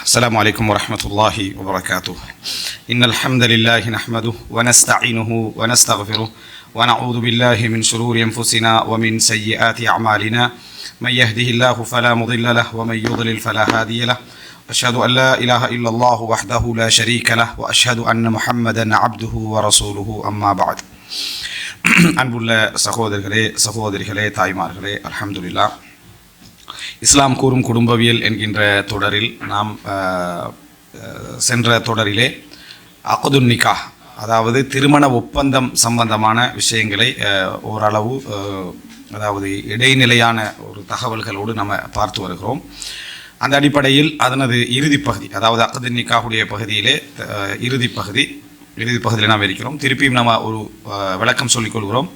السلام عليكم ورحمة الله وبركاته. إن الحمد لله نحمده ونستعينه ونستغفره ونعوذ بالله من شرور أنفسنا ومن سيئات أعمالنا. من يهده الله فلا مضل له ومن يضلل فلا هادي له. أشهد أن لا إله إلا الله وحده لا شريك له وأشهد أن محمدا عبده ورسوله أما بعد. அன்புள்ள சகோதரிகளே தாய்மார்களே, அல்ஹம்துலில்லாஹ். இஸ்லாம் கூறும் குடும்பவியல் என்கின்ற தொடரில் நாம் சென்ற தொடரிலே அக்துன் நிக்காஹ், அதாவது திருமண ஒப்பந்தம் சம்பந்தமான விஷயங்களை ஓரளவு அதாவது இடைநிலையான ஒரு தகவல்களோடு நம்ம பார்த்து வருகிறோம். அந்த அடிப்படையில் அதனது இறுதிப் பகுதி, அதாவது அக்துன் நிக்காஹுடைய பகுதியிலே இறுதிப் பகுதியில் நாம் இருக்கிறோம். திருப்பியும் நம்ம ஒரு விளக்கம் சொல்லிக்கொள்கிறோம்.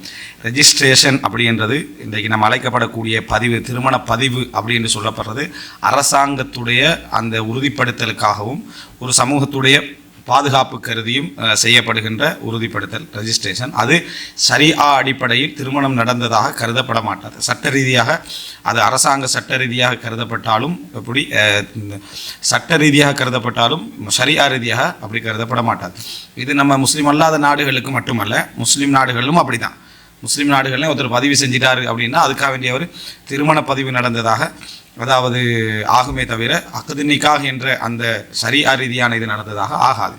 ரெஜிஸ்ட்ரேஷன் அப்படின்றது இன்றைக்கு நம்ம அழைக்கப்படக்கூடிய பதிவு, திருமண பதிவு அப்படின்னு சொல்லப்படுறது அரசாங்கத்துடைய அந்த உறுதிப்படுத்தலுக்காகவும் ஒரு சமூகத்துடைய பாதுகாப்பு கருதியும் செய்யப்படுகின்ற உறுதிப்படுத்தல் ரெஜிஸ்ட்ரேஷன். அது ஷரீஆ அடிப்படையில் திருமணம் நடந்ததாக கருதப்பட மாட்டாது. சட்ட ரீதியாக அது அரசாங்க சட்ட ரீதியாக கருதப்பட்டாலும் எப்படி சட்ட ரீதியாக கருதப்பட்டாலும் ஷரீஆ ரீதியாக அப்படி கருதப்பட மாட்டாது. இது நம்ம முஸ்லீம் அல்லாத நாடுகளுக்கு மட்டுமல்ல, முஸ்லீம் நாடுகளிலும் அப்படி தான். முஸ்லீம் நாடுகளில் ஒருத்தர் பதிவு செஞ்சிட்டாரு அப்படின்னா அதுக்காக வேண்டிய ஒரு திருமண பதிவு நடந்ததாக அதாவது ஆகுமே தவிர அக்துன் நிக்காஹ் என்ற அந்த ஷரீஆ ரீதியான இது நடந்ததாக ஆகாது.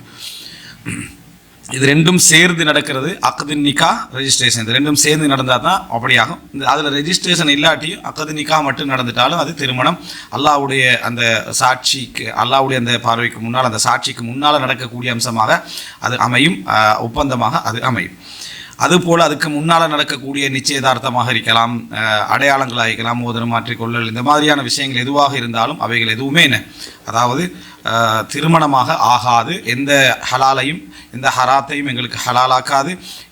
இது ரெண்டும் சேர்ந்து நடக்கிறது. அக்துன் நிக்காஹ், ரெஜிஸ்ட்ரேஷன், இது ரெண்டும் சேர்ந்து நடந்தால் தான் அப்படியாகும். அதில் ரெஜிஸ்ட்ரேஷன் இல்லாட்டியும் அக்துன் நிக்காஹ் மட்டும் நடந்துட்டாலும் அது திருமணம். அல்லாஹ்வுடைய அந்த சாட்சிக்கு, அல்லாஹ்வுடைய அந்த பார்வைக்கு முன்னால், அந்த சாட்சிக்கு முன்னால் நடக்கக்கூடிய அம்சமாக அது அமையும், ஒப்பந்தமாக அது அமையும். அதுபோல் அதுக்கு முன்னால் நடக்கக்கூடிய நிச்சயதார்த்தமாக இருக்கலாம், அடையாளங்களாக இருக்கலாம், மோதிரம் மாற்றிக்கொள்ளல், இந்த மாதிரியான விஷயங்கள் எதுவாக இருந்தாலும் அவைகள் எதுவுமே அதாவது திருமணமாக ஆகாது. எந்த ஹலாலையும் எந்த ஹராத்தையும் எங்களுக்கு ஹலாலாக்காது.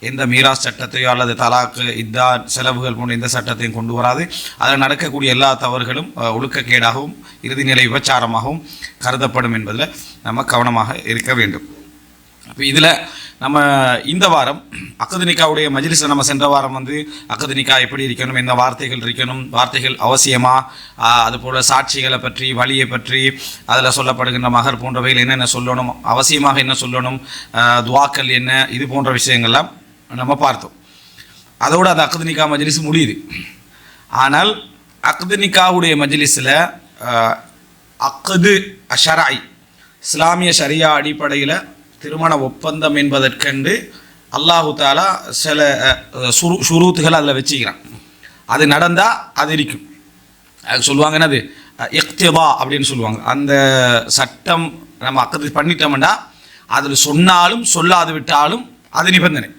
எந்த மீராஸ் சட்டத்தையோ அல்லது தலாக்கு, இத்தா, செலவுகள் போன்ற எந்த சட்டத்தையும் கொண்டு வராது. அதில் நடக்கக்கூடிய எல்லா தவறுகளும் ஒழுக்கக்கேடாகவும் இறுதிநிலை விபச்சாரமாகவும் கருதப்படும் என்பதில் நம்ம கவனமாக இருக்க வேண்டும். இப்போ இதில் நம்ம இந்த வாரம் அக்துன் நிக்காஹுடைய மஜ்லிஸில் நம்ம சென்ற வாரம் அக்துன் நிக்காஹ் எப்படி இருக்கணும், என்ன வார்த்தைகள் இருக்கணும், வார்த்தைகள் அவசியமா, அதுபோல் சாட்சிகளை பற்றி, வழியை பற்றி, அதில் சொல்லப்படுகின்ற மகர் போன்றவைகள் என்னென்ன சொல்லணும், அவசியமாக என்ன சொல்லணும், துவாக்கள் என்ன, இது போன்ற விஷயங்கள்லாம் நம்ம பார்த்தோம். அதோடு அந்த அக்துன் நிக்காஹ் மஜ்லிஸ் முடியுது. ஆனால் அக்துன் நிக்காஹுடைய மஜ்லிஸில் அக்து அஷராய், இஸ்லாமிய ஷரியா அடிப்படையில் திருமண ஒப்பந்தம் என்பதற்கென்று அல்லாஹு தாலா சில ஷுரூத்துகள் அதில் வச்சுக்கிறான். அது நடந்தால் அது இருக்கும். அது சொல்லுவாங்க என்னது இக்திதா அப்படின்னு சொல்லுவாங்க. அந்த சட்டம் நம்ம அக்கது பண்ணிட்டோம்னா அதில் சொன்னாலும் சொல்லாது விட்டாலும் அது நிபந்தனை,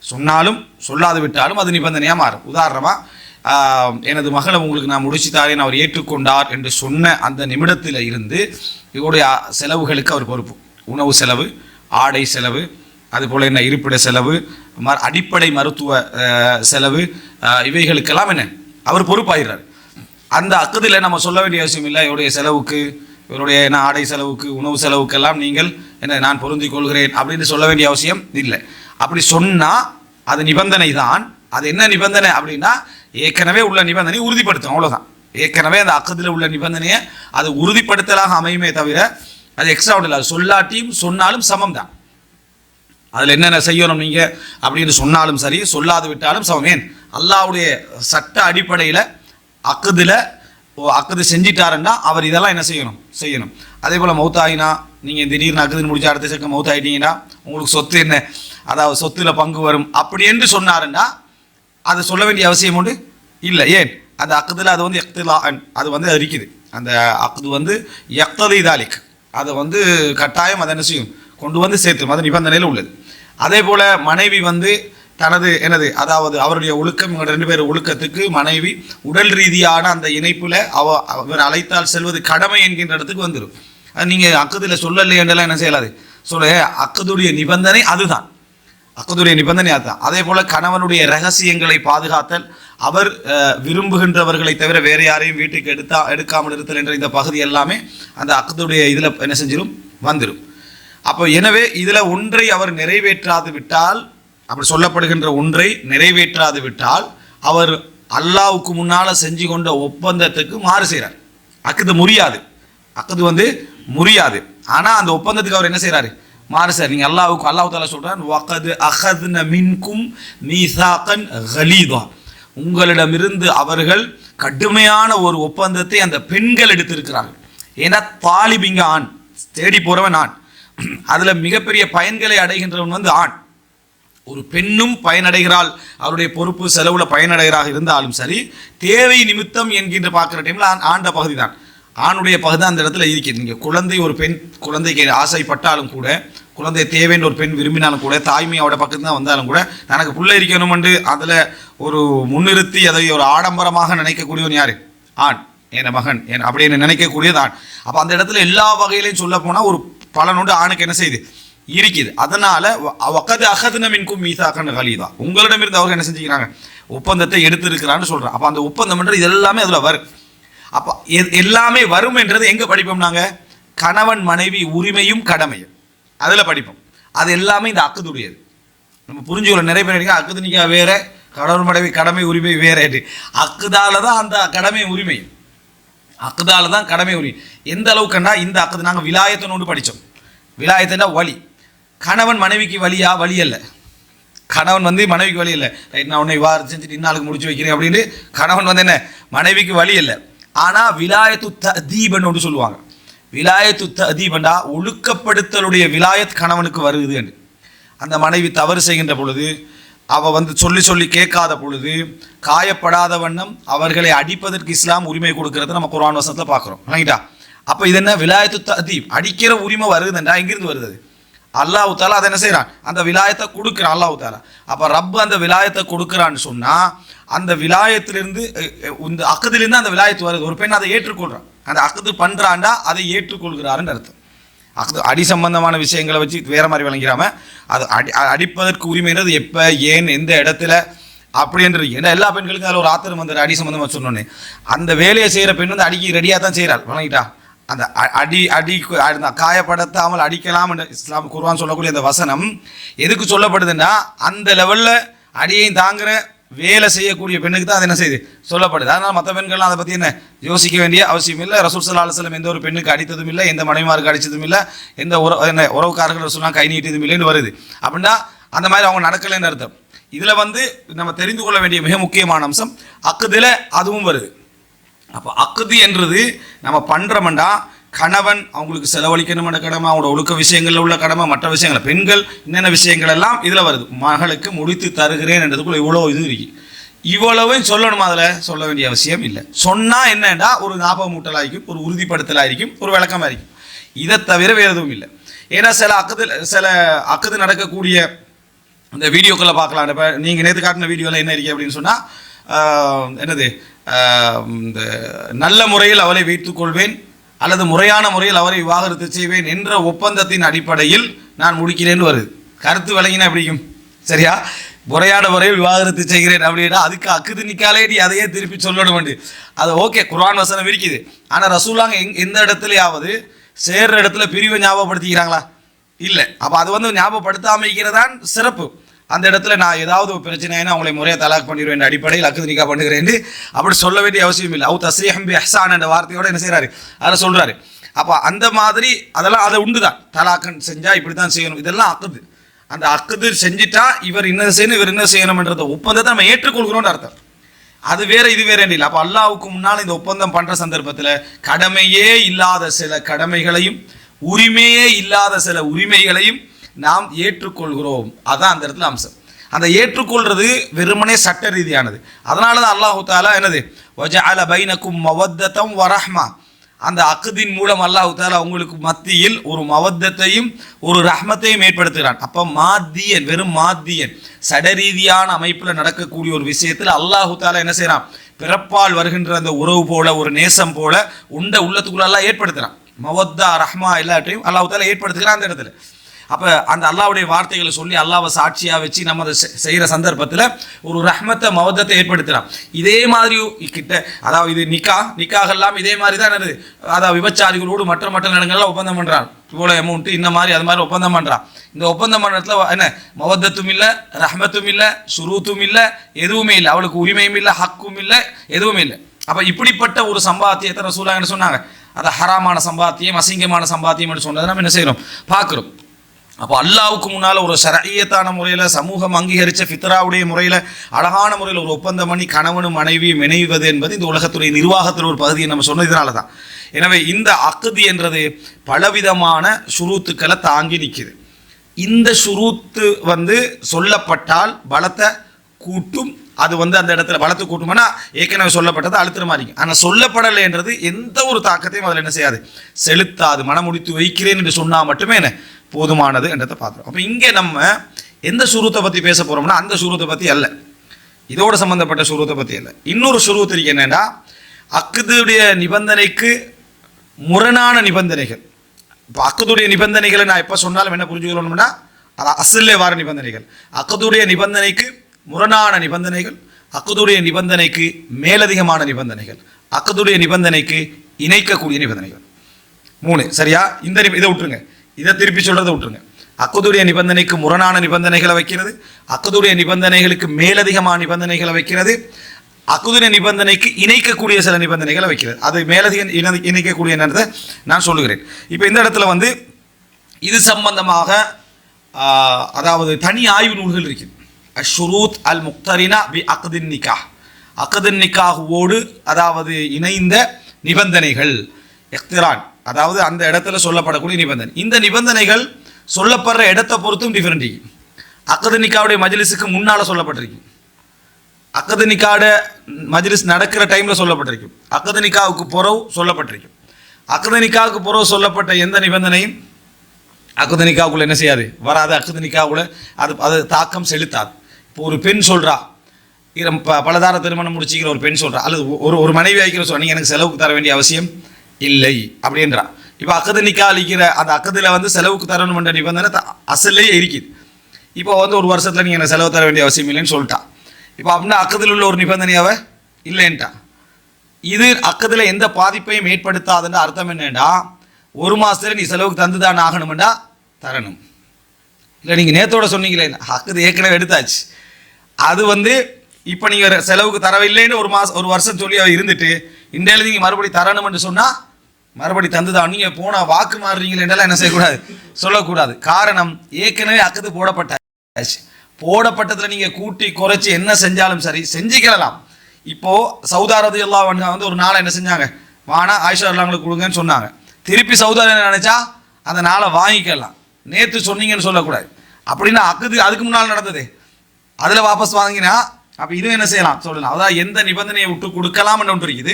சொன்னாலும் சொல்லாது விட்டாலும் அது நிபந்தனையாக மாறும். உதாரணமாக எனது மகளை உங்களுக்கு நான் முடிச்சுத்தாரேன், அவர் ஏற்றுக்கொண்டார் என்று சொன்ன அந்த நிமிடத்தில் இருந்து இவருடைய செலவுகளுக்கு அவர் பொறுப்பு. உணவு செலவு, ஆடை செலவு, அதுபோல் என்ன இருப்பிட செலவு, அடிப்படை மருத்துவ செலவு, இவைகளுக்கெல்லாம் என்ன அவர் பொறுப்பாகிறார். அந்த அக்கதில் நம்ம சொல்ல வேண்டிய அவசியம் இல்லை. இவருடைய செலவுக்கு, இவருடைய என்ன ஆடை செலவுக்கு, உணவு செலவுக்கெல்லாம் நீங்கள் என்ன நான் பொருந்திக் கொள்கிறேன் அப்படின்னு சொல்ல வேண்டிய அவசியம் இல்லை. அப்படி சொன்னால் அது நிபந்தனை தான். அது என்ன நிபந்தனை அப்படின்னா ஏற்கனவே உள்ள நிபந்தனை உறுதிப்படுத்தும், அவ்வளோதான். ஏற்கனவே அந்த அக்கதில் உள்ள நிபந்தனையை அது உறுதிப்படுத்தலாக அமையுமே தவிர அது எக்ஸ்ட்ரா இல்லை. அது சொல்லாட்டியும் சொன்னாலும் சமம் தான். அதில் என்னென்ன செய்யணும் நீங்கள் அப்படின்னு சொன்னாலும் சரி, சொல்லாது விட்டாலும் சமம். ஏன் அல்லாஹ்வுடைய சட்ட அடிப்படையில் அக்குது செஞ்சிட்டாருன்னா அவர் இதெல்லாம் என்ன செய்யணும். அதே போல் மௌத்தாயினா, நீங்கள் திடீர்னு அக்குது முடிச்ச அடுத்த செக்க மௌத்தாயிட்டீங்கன்னா உங்களுக்கு சொத்து என்ன, அதாவது சொத்தில் பங்கு வரும் அப்படி என்று சொன்னாருன்னா அது சொல்ல வேண்டிய அவசியம் உண்டு இல்லை. ஏன் அந்த அக்குதில் அது எக்திலா, அது இருக்குது. அந்த அக்குது யக்தலி தாலிக், அதை கட்டாயம் அதை என்ன செய்யும், கொண்டு சேர்த்தும். அது நிபந்தனையில் உள்ளது. அதே போல் மனைவி தனது அதாவது அவருடைய ஒழுக்கம், இவங்க 2 பேர் ஒழுக்கத்துக்கு மனைவி உடல் ரீதியான அந்த இணைப்பில் அவர் அழைத்தால் செல்வது கடமை என்கின்ற இடத்துக்கு வந்துடும். அது நீங்கள் அக்குதில் சொல்லலையென்றெல்லாம் என்ன செய்யலாது சொல்ல. அக்குதுடைய நிபந்தனை அதுதான், அக்குதுடைய நிபந்தனை அதுதான். அதே போல் கணவனுடைய ரகசியங்களை பாதுகாத்தல், அவர் விரும்புகின்றவர்களை தவிர வேறு யாரையும் வீட்டுக்கு எடுக்காமல் இருத்தல் என்ற இந்த பகுதி எல்லாமே அந்த அக்துடைய இதில் என்ன செஞ்சிடும், வந்துடும். அப்போ எனவே இதில் ஒன்றை அவர் நிறைவேற்றாது விட்டால், அப்படி சொல்லப்படுகின்ற ஒன்றை நிறைவேற்றாது விட்டால் அவர் அல்லாஹ்வுக்கு முன்னால் செஞ்சு கொண்ட ஒப்பந்தத்துக்கு மாறு செய்கிறார். அக்குது முறியாது, அக்குது முறியாது. ஆனால் அந்த ஒப்பந்தத்துக்கு அவர் என்ன செய்கிறாரு, மாறு சார். நீங்கள் அல்லாஹ் தாலா சொல்கிறான், வகது அஹத்ன மின்கும் மீசாகன் கலீதா, உங்களிடமிருந்து அவர்கள் கடுமையான ஒரு ஒப்பந்தத்தை அந்த பெண்கள் எடுத்திருக்கிறார்கள். ஏன்னா தாலிப் இங்கே ஆண், தேடி போகிறவன் ஆண், அதில் மிகப்பெரிய பயன்களை அடைகின்றவன் ஆண். ஒரு பெண்ணும் பயனடைகிறாள், அவருடைய பொறுப்பு செலவில் பயனடைகிறாக இருந்தாலும் சரி, தேவை நிமித்தம் என்கின்ற பார்க்குற டைமில் ஆண்ட பகுதி தான், ஆணுடைய பகுதி தான் அந்த இடத்துல இருக்குது. நீங்கள் குழந்தை, ஒரு பெண் குழந்தைக்கு ஆசைப்பட்டாலும் கூட, குழந்தை தேவைன்னு ஒரு பெண் விரும்பினாலும் கூட, தாய்மையோட பக்கத்து தான் வந்தாலும் கூட, தனக்கு புள்ள இருக்கணுமென்று அதில் ஒரு முன்னிறுத்தி அதை ஒரு ஆடம்பரமாக நினைக்கக்கூடியவன் யார்? ஆண். என் மகன் என் அப்படின்னு நினைக்கக்கூடியது ஆண். அப்போ அந்த இடத்துல எல்லா வகையிலையும் சொல்ல போனால் ஒரு பலனோடு ஆணுக்கு என்ன செய்யுது, இருக்குது. அதனால வகது அஹத்ன மின்கும் மீசாகன் கலீதா, உங்களிடமிருந்து அவர்கள் என்ன செஞ்சுக்கிறாங்க, ஒப்பந்தத்தை எடுத்திருக்கிறான்னு சொல்கிறாங்க. அப்போ அந்த ஒப்பந்தம்ன்றது இது எல்லாமே அதில் வரும். அப்போ எல்லாமே வரும் என்றது எங்கே படிப்போம் நாங்கள்? கணவன் மனைவி உரிமையும் கடமையும் அதில் படிப்போம். அது எல்லாமே இந்த அக்குதுடையது. நம்ம புரிஞ்சுக்கொள்ள நிறைய பேர் அக்குது நிக்கா வேற, கணவன் மனைவி கடமை உரிமை வேற. அக்குதால தான் அந்த கடமை உரிமை, அக்குதால தான் கடமை உரிமை. எந்த அளவுக்குன்னா இந்த அக்குது நாங்கள் விலாயத்தினோடு படித்தோம். விலாயத்தினா வழி. கணவன் மனைவிக்கு வழியா? வழி அல்ல. கணவன் மனைவிக்கு வழி இல்லை. ரைட், நான் உன்னை விவாதம் செஞ்சுட்டு இன்னாளுக்கு முடிச்சு வைக்கிறேன் அப்படின்னு கணவன் என்ன மனைவிக்கு வழி இல்லை. ஆனால் விலாயத்து ததீபன்னு சொல்லுவாங்க. விலாயத்து ததீபண்டா ஒழுக்கப்படுத்தலுடைய விலாயத் கணவனுக்கு வருது என்று. அந்த மனைவி தவறு செய்கின்ற பொழுது, அவள் சொல்லி சொல்லி கேட்காத பொழுது, காயப்படாத வண்ணம் அவர்களை அடிப்பதற்கு இஸ்லாம் உரிமை கொடுக்கறத நம்ம குர்ஆன் வசனத்தில் பார்க்குறோம். ரைட்டா? அப்போ இது என்ன? விலாயத்து ததீப், அடிக்கிற உரிமை வருதுன்றா எங்கிருந்து வருது? அல்லாஹ் தாலா அதை என்ன செய்கிறான், அந்த விலாயத்தை கொடுக்குறான் அல்லாஹ் தாலா. அப்போ ரப்பு அந்த விலாயத்தை கொடுக்குறான்னு சொன்னால், அந்த விலாயத்திலிருந்து இந்த அக்குதிலிருந்து அந்த விலாயத்து வருது. ஒரு பெண் அதை ஏற்றுக்கொள்கிறான், அந்த அக்குது பண்ணுறாண்டா அதை ஏற்றுக்கொள்கிறாருன்னு அர்த்தம். அக்குது அடி சம்பந்தமான விஷயங்களை வச்சு வேற மாதிரி விளங்கிறாம, அது அடிப்பதற்கு உரிமைன்றது எப்போ, ஏன், எந்த இடத்துல அப்படின்றது. ஏன்னா எல்லா பெண்களுக்கும் அதில் ஒரு ஆத்திரம் வந்து அடி சம்பந்தமாக சொன்னோன்னே, அந்த வேலையை செய்கிற பெண் அடிக்க ரெடியாக தான் செய்கிறாள். வணங்கிட்டா? அந்த அடி காயப்படுத்தாமல் அடிக்கலாம் என்று இஸ்லாம் குர்ஆன் சொல்லக்கூடிய அந்த வசனம் எதுக்கு சொல்லப்படுதுன்னா, அந்த லெவலில் அடியையும் தாங்குற வேலை செய்யக்கூடிய பெண்ணுக்கு தான் அது என்ன செய்யுது சொல்லப்படுது. அதனால் மற்ற பெண்கள்லாம் அதை பற்றி என்ன யோசிக்க வேண்டிய அவசியம் இல்லை. ரசூல் ஸல்லல்லாஹு அலைஹி வஸல்லம் எந்த ஒரு பெண்ணுக்கு அடித்ததும் இல்லை, எந்த மனைவிமாருக்கு அடித்ததும் இல்லை, எந்த உறவுக்காரர்கள் ரசூலுல்லாஹ் கை நீட்டியதும் இல்லைன்னு வருது. அப்படின்னா அந்த மாதிரி அவங்க நடக்கலைன்னு அர்த்தம். இதில் நம்ம தெரிந்து கொள்ள வேண்டிய மிக முக்கியமான அம்சம் அக்குதில் அதுவும் வருது. அப்போ அக்குது என்றது நம்ம பண்ணுறோம்டா, கணவன் அவங்களுக்கு செலவழிக்கணும்ன்ற கடமை, அவங்களோட ஒழுக்க விஷயங்களில் உள்ள கடமை, மற்ற விஷயங்கள் பெண்கள் என்னென்ன விஷயங்கள் எல்லாம் இதில் வருது. மகளுக்கு முடித்து தருகிறேன் என்றதுக்குள்ள இவ்வளோ இது இருக்கு. இவ்வளவும் சொல்லணுமா? அதில் சொல்ல வேண்டிய அவசியம் இல்லை. சொன்னால் என்னன்னா ஒரு ஞாபகமூட்டலாയിരിக்கும், ஒரு உறுதிப்படுத்தலாയിരിக்கும், ஒரு விளக்கமாக இருக்கும். இதை தவிர வேறு எதுவும் இல்லை. ஏன்னா சில அக்குது நடக்கக்கூடிய அந்த வீடியோக்களை பார்க்கலாம். இப்போ நீங்கள் நேற்று காட்டின வீடியோவில் என்ன இருக்கு அப்படின்னு சொன்னால், என்னது, இந்த நல்ல முறையில் அவளை வைத்துக் கொள்வேன் அல்லது முறையான முறையில் அவரை விவாகரத்து செய்வேன் என்ற ஒப்பந்தத்தின் அடிப்படையில் நான் முடிக்கிறேன்னு வருது. கருத்து விளங்கினா எப்படிக்கும்? சரியா? முறையான முறையில் விவாகரத்து செய்கிறேன் அப்படின்னா அதுக்கு அக்குது நிக்காலே நீ அதையே திருப்பி சொல்லணும் வேண்டி. அது ஓகே, குர்ஆன் வசனம் இருக்குது. ஆனால் ரசூலாங்க எந்த இடத்துலையாவது சேர்ற இடத்துல பிரிவை ஞாபகப்படுத்திக்கிறாங்களா? இல்லை. அப்போ அது ஞாபகப்படுத்தாமைக்கிறதான் சிறப்பு. அந்த இடத்துல நான் ஏதாவது ஒரு பிரச்சனைனா அவங்களை முறையாக தலாக் பண்ணிடுவேன் அடிப்படையில் அக்குது நிக்கா பண்ணுகிறேன் அப்படி சொல்ல வேண்டிய அவசியம் இல்லை. அவு தஸ்ரீஹம் பி இஹ்சான் என்ற வார்த்தையோட என்ன செய்கிறாரு, அதை சொல்கிறாரு. அப்போ அந்த மாதிரி அதெல்லாம் அதை உண்டு தான். தலாக்கன் செஞ்சால் இப்படி தான் செய்யணும், இதெல்லாம் அக்குது. அந்த அக்குது செஞ்சுட்டா இவர் என்ன செய்யணும், இவர் என்ன செய்யணும்ன்றத ஒப்பந்தத்தை நம்ம ஏற்றுக்கொள்கிறோம்னு அர்த்தம். அது வேற இது வேற இல்லை. அப்போ அல்லாஹ்வுக்கு முன்னால் இந்த ஒப்பந்தம் பண்ணுற சந்தர்ப்பத்தில் கடமையே இல்லாத சில கடமைகளையும் உரிமையே இல்லாத சில உரிமைகளையும் நாம் ஏற்றுக்கொள்கிறோம். அதான் அந்த இடத்துல அம்சம். அந்த ஏற்றுக்கொள்றது வெறுமனே சட்ட ரீதியானது. அதனால தான் அல்லாஹு தாலா என்னது, வஜஅல பைனக்கும் மவத்தம் வரஹ்மா, அந்த அக்குதின் மூலம் அல்லாஹு தாலா உங்களுக்கு மத்தியில் ஒரு மவத்தத்தையும் ஒரு ரஹ்மத்தையும் ஏற்படுத்துகிறான். அப்போ மாத்தியன், வெறும் மாத்தியன் சடரீதியான அமைப்பில் நடக்கக்கூடிய ஒரு விஷயத்தில் அல்லாஹு தாலா என்ன செய்யறான், பிறப்பால் வருகின்ற அந்த உறவு போல, ஒரு நேசம் போல உண்ட உள்ளத்துக்குள்ள எல்லாம் ஏற்படுத்துகிறான். மவத்தா ரஹ்மா எல்லாத்தையும் அல்லாஹு தாலா ஏற்படுத்துகிறான் அந்த இடத்துல. அப்போ அந்த அல்லாஹ்வுடைய வார்த்தைகளை சொல்லி அல்லாஹ்வை சாட்சியாக வச்சு நம்ம அதை செய்கிற சந்தர்ப்பத்தில் ஒரு ரஹ்மத்தை மவத்தத்தை ஏற்படுத்தலாம். இதே மாதிரி கிட்ட, அதாவது இது நிக்காகெல்லாம் இதே மாதிரி தான் என்னது, அதாவது விபச்சாரிகளோடு மற்ற இடங்கள்லாம் ஒப்பந்தம் பண்ணுறான். இவ்வளோ அமௌண்ட்டு இந்த மாதிரி அது மாதிரி ஒப்பந்தம் பண்ணுறான். இந்த ஒப்பந்தம் பண்ணுறதுல என்ன மவத்தத்தும் இல்லை, ரஹ்மத்தும் இல்லை, சுரூத்தும் இல்லை, எதுவுமே இல்லை. அவளுக்கு உரிமையும் இல்லை, ஹக்கும் இல்லை, எதுவுமே இல்லை. அப்போ இப்படிப்பட்ட ஒரு சம்பாத்தியத்தை ரசூலுல்லாஹ் என்ன சொன்னாங்க, அது ஹராமான சம்பாத்தியம், அசிங்கமான சம்பாத்தியம் என்று சொன்னதை நம்ம என்ன செய்கிறோம், பார்க்குறோம். அப்போ அல்லாவுக்கு முன்னால் ஒரு ஷரஈயத்தான முறையில் சமூகம் அங்கீகரித்த ஃபித்ராவுடைய முறையில் அழகான முறையில் ஒரு ஒப்பந்தம் பண்ணி கணவனும் மனைவியும் இணைவது என்பது இந்த உலகத்துடைய நிர்வாகத்தில் ஒரு பகுதியை நம்ம சொன்னது இதனால தான். எனவே இந்த அக்து என்றது பலவிதமான ஷுரூத்துக்களை தாங்கி நிற்கிது. இந்த ஷுரூத்து சொல்லப்பட்டால் பலத்தை கூட்டும். அது அந்த இடத்துல பலத்தை கூட்டும்னா ஏற்கனவே சொல்லப்பட்டது அழுத்துற மாதிரி. ஆனால் சொல்லப்படலை என்றது எந்த ஒரு தாக்கத்தையும் அதில் என்ன செய்யாது, செலுத்தாது. மனமுடித்து வைக்கிறேன் என்று சொன்னால் மட்டுமே என்ன போதுமானது என்றதை பார்க்குறோம். அப்போ இங்கே நம்ம எந்த ஷுரூத்தை பற்றி பேச போகிறோம்னா அந்த ஷுரூத்தை பற்றி அல்ல, இதோடு சம்மந்தப்பட்ட ஷுரூத்தை பற்றி அல்ல. இன்னொரு ஷுரூத் இருக்கு என்னென்னா, அக்குதுடைய நிபந்தனைக்கு முரணான நிபந்தனைகள். இப்போ அக்குதுடைய நிபந்தனைகளை நான் எப்போ சொன்னாலும் என்ன புரிஞ்சுக்கணும்னா, அது அசல்லே வார நிபந்தனைகள். அக்குதுடைய நிபந்தனைக்கு முரணான நிபந்தனைகள், அக்குதுடைய நிபந்தனைக்கு மேலதிகமான நிபந்தனைகள், அக்குதுடைய நிபந்தனைக்கு இணைக்கக்கூடிய நிபந்தனைகள். 3 சரியா? இதை விட்டுருங்க, இதை திருப்பி சொல்கிறத விட்டுருங்க. அக்குதுடைய நிபந்தனைக்கு முரணான நிபந்தனைகளை வைக்கிறது, அக்குதுடைய நிபந்தனைகளுக்கு மேலதிகமான நிபந்தனைகளை வைக்கிறது, அக்குதுடைய நிபந்தனைக்கு இணைக்கக்கூடிய சில நிபந்தனைகளை வைக்கிறது. அது மேலதிக இணைக்கக்கூடிய என்னதை நான் சொல்லுகிறேன். இப்போ இந்த இடத்துல இது சம்பந்தமாக அதாவது தனி ஆய்வு நூல்கள் இருக்குது. அஷ்ஷுரூத் அல் முக்தரினா பி அக்தின் நிக்காஹ், அக்தின் நிக்காஹுவோடு அதாவது இணைந்த நிபந்தனைகள், இக்திரான் அதாவது அந்த இடத்துல சொல்லப்படக்கூடிய நிபந்தனை. இந்த நிபந்தனைகள் சொல்லப்படுற இடத்தை பொறுத்தும் டிஃபரெண்ட். அக்தின் நிக்காஹுடைய மஜ்லிஸுக்கு முன்னால் சொல்லப்பட்டிருக்கு, அக்து நிக்காஹ் மஜ்லிஸ் நடக்கிற டைமில் சொல்லப்பட்டிருக்கும், அக்து நிக்காஹுக்கு புறவு சொல்லப்பட்டிருக்கும். அக்து நிக்காஹுக்கு புறவு சொல்லப்பட்ட எந்த நிபந்தனையும் அக்து நிக்காஹுக்குள்ள என்ன செய்யாது, வராது. அக்து நிக்காஹுக்குள்ள அது தாக்கம் செலுத்தாது. இப்போ ஒரு பெண் சொல்கிறா, பலதார திருமணம் முடிச்சிக்கிற ஒரு பெண் சொல்கிறா, அல்லது ஒரு மனைவி வைக்கிற சொல்கிறா, நீங்கள் எனக்கு செலவுக்கு தர வேண்டிய அவசியம் இல்லை அப்படின்றா. இப்போ அக்து நிக்காஹ் அளிக்கிற அந்த அக்தில் செலவுக்கு தரணும்ன்ற நிபந்தனை அசல்லையே இருக்குது. இப்போ ஒரு வருஷத்தில் நீங்கள் எனக்கு செலவு தர வேண்டிய அவசியம் இல்லைன்னு சொல்லிட்டா. இப்போ அப்படின்னா அக்கத்தில் உள்ள ஒரு நிபந்தனையாவை இல்லைன்ட்டா. இது அக்கத்தில் எந்த பாதிப்பையும் ஏற்படுத்தாதுன்ற அர்த்தம் என்னென்னா, ஒரு மாதத்தில் நீ செலவுக்கு தந்து தான் ஆகணும்டா தரணும். இல்லை நீங்கள் நேத்தோட சொன்னீங்களே அக்கது ஏற்கனவே எடுத்தாச்சு, அது இப்போ நீங்கள் செலவுக்கு தரவில்லைன்னு ஒரு வருஷம் சொல்லி அவ இருந்துட்டு இன்றையில நீங்கள் மறுபடி தரணும்னு சொன்னால் மறுபடி தந்து தான். நீங்கள் போனால் வாக்கு மாறுறீங்களேன்றலாம் என்ன செய்யக்கூடாது, சொல்லக்கூடாது. காரணம் ஏற்கனவே அக்கது போடப்பட்டாச்சு. போடப்பட்டதில் நீங்கள் கூட்டி குறைச்சி என்ன செஞ்சாலும் சரி செஞ்சுக்கலாம். இப்போது சவுதா ரலியல்லாஹு அன்ஹா ஒரு நாளை என்ன செஞ்சாங்க, வானா ஆயிஷா ரலியல்லாஹு கொடுங்கன்னு சொன்னாங்க. திருப்பி சவுதா என்ன நினச்சா அந்த நாளை வாங்கிக்கலாம். நேற்று சொன்னீங்கன்னு சொல்லக்கூடாது. அப்படின்னா அக்குது அதுக்கு முன்னால் நடந்தது, அதில் வாபஸ் வாங்கினா அப்போ இதுவும் என்ன செய்யலாம் சொல்லலாம். அதாவது எந்த நிபந்தனையை விட்டு கொடுக்கலாம்னு ஒன்று இருக்குது.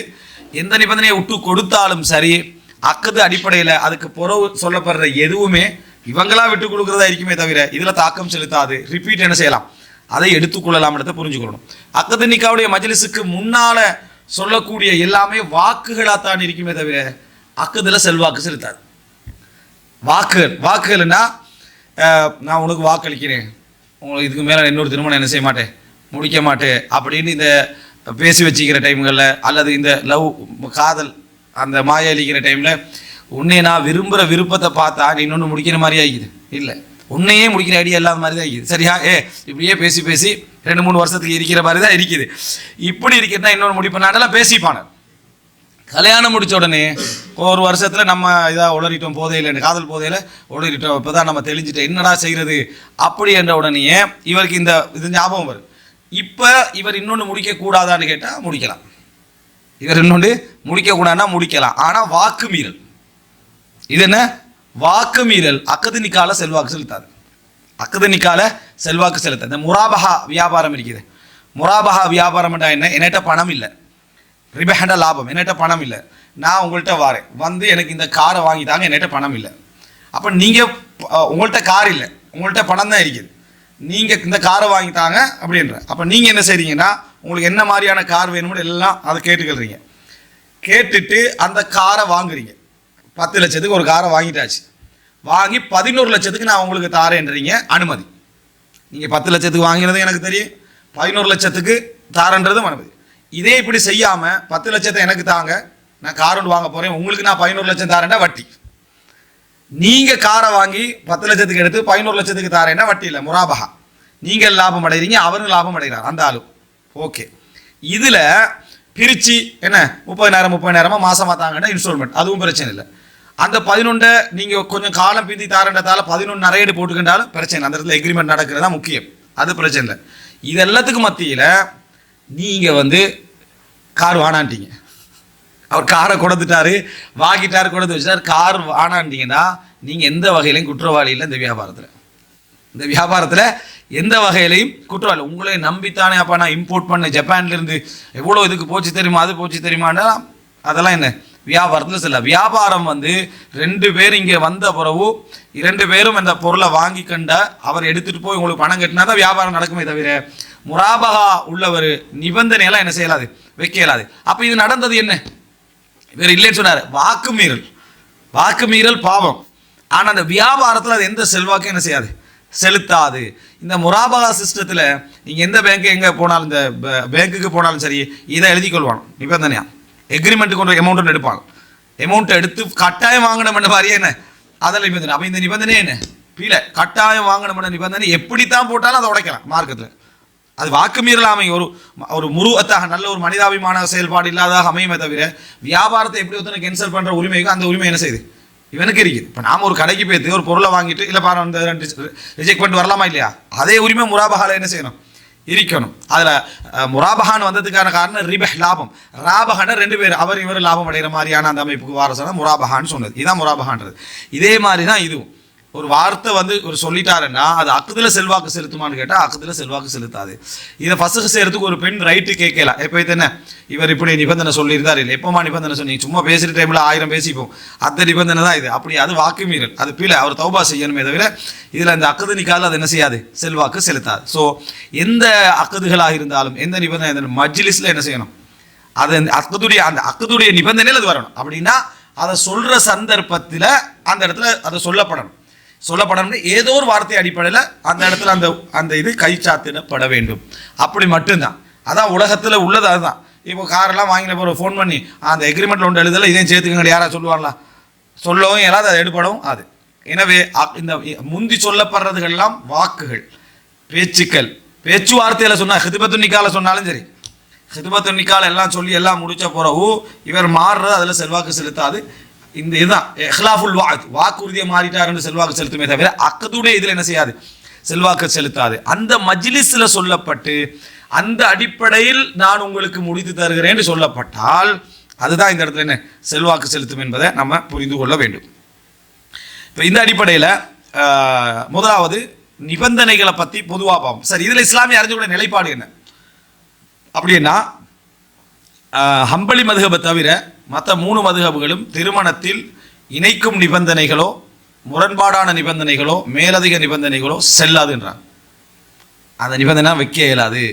எந்த நிபந்தனையை விட்டு கொடுத்தாலும் சரி அக்குது அடிப்படையில் அதுக்கு புறவு சொல்லப்படுற எதுவுமே இவங்களா விட்டு கொடுக்குறதா இருக்குமே தவிர இதில் தாக்கம் செலுத்தாது. ரிப்பீட் என்ன செய்யலாம், அதை எடுத்துக்கொள்ளலாம்ன்றதை புரிஞ்சுக்கணும். அக்து நிக்காஹுடைய மஜ்லிஸுக்கு முன்னால் சொல்லக்கூடிய எல்லாமே வாக்குகளாக தான் இருக்குமே தவிர அக்குதில் செல்வாக்கு செலுத்தாது. வாக்குகள்னா நான் உனக்கு வாக்களிக்கிறேன், உங்களுக்கு இதுக்கு மேலே இன்னொரு திருமணம் என்ன செய்ய மாட்டேன், முடிக்க மாட்டேன் அப்படின்னு இந்த பேசி வச்சுக்கிற டைம்களில், அல்லது இந்த லவ் காதல் அந்த மாய அளிக்கிற டைமில் உன்னையே நான் விரும்புகிற விருப்பத்தை பார்த்தா நீ இன்னொன்று முடிக்கிற மாதிரி ஆகிக்குது. இல்லை, உன்னையே முடிக்கிற ஐடியா இல்லாத மாதிரி தான் இருக்குது. சரியா? இப்படியே பேசி பேசி 2-3 வருஷத்துக்கு இருக்கிற மாதிரி தான் இருக்குது. இப்படி இருக்கிறதா இன்னொன்று முடிப்பேனால பேசிப்பான. கல்யாணம் முடித்த உடனே ஒரு வருஷத்தில் நம்ம இதாக உளறிட்டோம், போதையில் காதல் போதையில் உளறிட்டோம், இப்போ தான் நம்ம தெளிஞ்சிட்டோம், என்னடா செய்கிறது அப்படி என்ற உடனேயே இவருக்கு இது ஞாபகம் வரும். இப்போ இவர் இன்னொன்று முடிக்கக்கூடாதான்னு கேட்டால் முடிக்கலாம். இவர் இன்னொன்று முடிக்கக்கூடாதுன்னா முடிக்கலாம். ஆனால் வாக்கு மீறல், இது என்ன வாக்கு மீறல், அக்து நிக்காஹ்ல செல்வாக்கு செலுத்தாது. அக்து நிக்காஹ்ல செல்வாக்கு செலுத்தாது. இந்த முராபஹா வியாபாரம் இருக்குது. முராபஹா வியாபாரம்டா என்ன, என்கிட்ட பணம் இல்லை, ரிபஹண்ட லாபம், என்கிட்ட பணம் இல்லை, நான் உங்கள்கிட்ட வரேன், எனக்கு இந்த காரை வாங்கிட்டாங்க, என்கிட்ட பணம் இல்லை. அப்போ நீங்கள் உங்கள்கிட்ட கார் இல்லை, உங்கள்கிட்ட பணம் தான் இருக்குது, நீங்கள் இந்த காரை வாங்கிட்டாங்க அப்படின்ற. அப்போ நீங்கள் என்ன செய்றீங்கன்னா உங்களுக்கு என்ன மாதிரியான கார் வேணும்னு எல்லாம் அதை கேட்டுக்கிறீங்க. கேட்டுட்டு அந்த காரை வாங்குறீங்க. 10 லட்சத்துக்கு ஒரு காரை வாங்கிட்டாச்சு. வாங்கி 11 லட்சத்துக்கு நான் உங்களுக்கு தாரேன்றீங்க அனுமதி. நீங்கள் 10 லட்சத்துக்கு வாங்கினதும் எனக்கு தெரியும், 11 லட்சத்துக்கு தாரன்றதும் அனுமதி. இதே இப்படி செய்யாமல் 10 லட்சத்தை எனக்கு தாங்க, நான் கார் ஒன்று வாங்க போகிறேன், உங்களுக்கு நான் 11 லட்சம் தாரேன்டா வட்டி. நீங்கள் காரை வாங்கி 10 லட்சத்துக்கு எடுத்து 11 லட்சத்துக்கு தாரேன்னா வட்டி இல்லை, முராபஹா. நீங்கள் லாபம் அடைகிறீங்க, அவரும் லாபம் அடைகிறார் அந்த ஆளு. ஓகே, இதில் பிரித்து என்ன 30,000 மாதமாக தாங்கன்னா இன்ஸ்டால்மெண்ட், அதுவும் பிரச்சனை இல்லை. அந்த 11 நீங்கள் கொஞ்சம் காலம் பிந்தி தாரண்டதால 11 நிறைய போட்டுக்கிட்டாலும் பிரச்சனை, அந்த இடத்துல எக்ரிமெண்ட் நடக்கிறதா முக்கியம், அது பிரச்சனை இல்லை. இது எல்லாத்துக்கும் மத்தியில் நீங்கள் வந்து கார் வானான்ட்டீங்க, அவர் காரை கொடுத்துட்டாரு, வாங்கிட்டார், கொடுத்து வச்சுட்டார், கார் வானான்ட்டீங்கன்னா நீங்கள் எந்த வகையிலையும் குற்றவாளி இல்லை. இந்த வியாபாரத்தில் எந்த வகையிலையும் குற்றவாளி. உங்களை நம்பித்தானே அப்போ நான் இம்போர்ட் பண்ண ஜப்பான்லேருந்து எவ்வளோ இதுக்கு போச்சு தெரியுமா, அது போச்சு தெரியுமான்னா அதெல்லாம் என்ன வியாபாரத்தில் சில வியாபாரம் வந்து 2 பேர் இங்கே வந்த பிறகு 2 பேரும் அந்த பொருளை வாங்கி கண்ட அவர் எடுத்துகிட்டு போய் உங்களுக்கு பணம் கட்டினா தான் வியாபாரம் நடக்குமே தவிர முராபகா உள்ள ஒரு நிபந்தனையெல்லாம் என்ன செய்யலாது, வைக்க இயலாது. அப்போ இது நடந்தது என்ன, இவர் இல்லைன்னு சொன்னார், வாக்கு மீறல் பாவம். ஆனால் அந்த வியாபாரத்தில் அது எந்த செல்வாக்கும் என்ன செய்யாது, செலுத்தாது. இந்த முராபகா சிஸ்டத்தில் நீங்கள் எந்த பேங்க்கு எங்கே போனாலும், இந்த பேங்க்குக்கு போனாலும் சரி, இதை எழுதி கொள்வாங்க நிபந்தனையா, எக்ரிமெண்ட்டுக்கு கொண்டு அமௌண்ட் ஒன்று எடுப்பாங்க, அமௌண்ட்டை எடுத்து கட்டாயம் வாங்கணும் என்ற மாதிரியே என்ன அதில் நிபந்தனை. அப்போ இந்த நிபந்தனை என்ன பீலை, கட்டாயம் வாங்கணும் என்ற நிபந்தனை எப்படித்தான் போட்டாலும் அதை உடைக்கலாம் மார்க்கத்தில். அது வாக்கு மீறல் அமையும், ஒரு முருகத்தாக நல்ல ஒரு மனிதாபிமான செயல்பாடு இல்லாதாக அமையுமே தவிர வியாபாரத்தை எப்படி ஒருத்தனை கேன்சல் பண்ணுற உரிமைக்கு அந்த உரிமை என்ன செய்யுது, இவனுக்கு இருக்குது. இப்போ நாம் ஒரு கடைக்கு போய்த்து ஒரு பொருளை வாங்கிட்டு இல்லை பாரு அந்த ரிஜெக்ட் பண்ணிட்டு வரலாமா இல்லையா, அதே உரிமை முராபகாவில் என்ன செய்யணும், இருக்கணும். அதில் முராபகான் வந்ததுக்கான காரணம் ரிபஹ் லாபம், ராபகான 2 பேர் அவர் இவர் லாபம் அடைகிற மாதிரியான அந்த அமைப்புக்கு வாரசான முராபகான்னு சொன்னது. இதுதான் முராபகான்றது. இதே மாதிரி தான் இதுவும். ஒரு வார்த்தை வந்து ஒரு சொல்லிட்டாருன்னா அது அக்குதில் செல்வாக்கு செலுத்துமான்னு கேட்டால் அக்குதில் செல்வாக்கு செலுத்தாது. இதை ஃபஸ்ட்டு செய்கிறதுக்கு ஒரு பெண் ரைட்டு கேட்கலாம். எப்போ இது என்ன இவர் இப்படி நிபந்தனை சொல்லியிருந்தார், இல்லை எப்போமா நிபந்தனை சொன்னீங்க, சும்மா பேசுகிற டைமில் 1000 பேசிப்போம், அந்த நிபந்தனை தான் இது. அப்படி அது வாக்கு மீறல், அது பிள்ளை, அவர் தௌபா செய்யணுமே தவிர இதில் அந்த அக்குது நிக்கால் அது என்ன செய்யாது, செல்வாக்கு செலுத்தாது. ஸோ எந்த அக்குதுகளாக இருந்தாலும் எந்த நிபந்தனை மஜ்லிஸில் என்ன செய்யணும், அது அந்த அக்குதுடைய நிபந்தனையில் அது வரணும். அப்படின்னா அதை சொல்கிற சந்தர்ப்பத்தில் அந்த இடத்துல அதை சொல்லப்படணும். ஏதோ ஒரு வார்த்தை அடிப்படையில் அந்த இடத்துல அந்த இது கைச்சாத்திடப்பட வேண்டும். அப்படி மட்டும்தான். அதான் உலகத்தில் உள்ளது. அதுதான். இப்போ காரெல்லாம் வாங்கின பிறகு ஃபோன் பண்ணி அந்த எக்ரிமெண்ட்டில் ஒன்று எழுதலை, இதையும் சேர்த்துக்கங்க, யாராவது சொல்லுவாங்களா, சொல்லவும் எல்லாரும் அதை எடுப்படவும் அது. எனவே இந்த முந்தி சொல்லப்படுறதுகள்லாம் வாக்குகள், பேச்சுக்கள், பேச்சுவார்த்தையில் சொன்னால் ஹிதுபத்து நிக்கால சொன்னாலும் சரி, ஹிதுபத்து நிக்கால எல்லாம் சொல்லி எல்லாம் முடிச்ச பிறகு இவர் மாறுறது அதில் செல்வாக்கு செலுத்தாது. இந்த இதுதான் இஹ்லாஃபுல் வாக்குறுதியை மாறிட்டாருன்னு செல்வாக்கு செலுத்துமே தவிர அக்கதுடைய இதில் என்ன செய்யாது, செல்வாக்கு செலுத்தாது. அந்த மஜ்லிஸில் சொல்லப்பட்டு அந்த அடிப்படையில் நான் உங்களுக்கு முடித்து தருகிறேன் சொல்லப்பட்டால் அதுதான் இந்த இடத்துல என்ன செல்வாக்கு செலுத்தும் என்பதை நம்ம புரிந்து கொள்ள வேண்டும். இப்போ இந்த அடிப்படையில் முதலாவது நிபந்தனைகளை பற்றி பொதுவாக பார்ப்போம். சரி, இதில் இஸ்லாமிய அறிஞர்களுடைய நிலைப்பாடு என்ன அப்படின்னா, ஹம்பலி மதுஹபை தவிர மற்ற 3 மதுஹபுகளும் திருமணத்தில் இணைக்கும் நிபந்தனைகளோ முரண்பாடான நிபந்தனைகளோ மேலதிக நிபந்தனைகளோ செல்லாதுன்றாங்க. அந்த நிபந்தனை வைக்க இயலாது.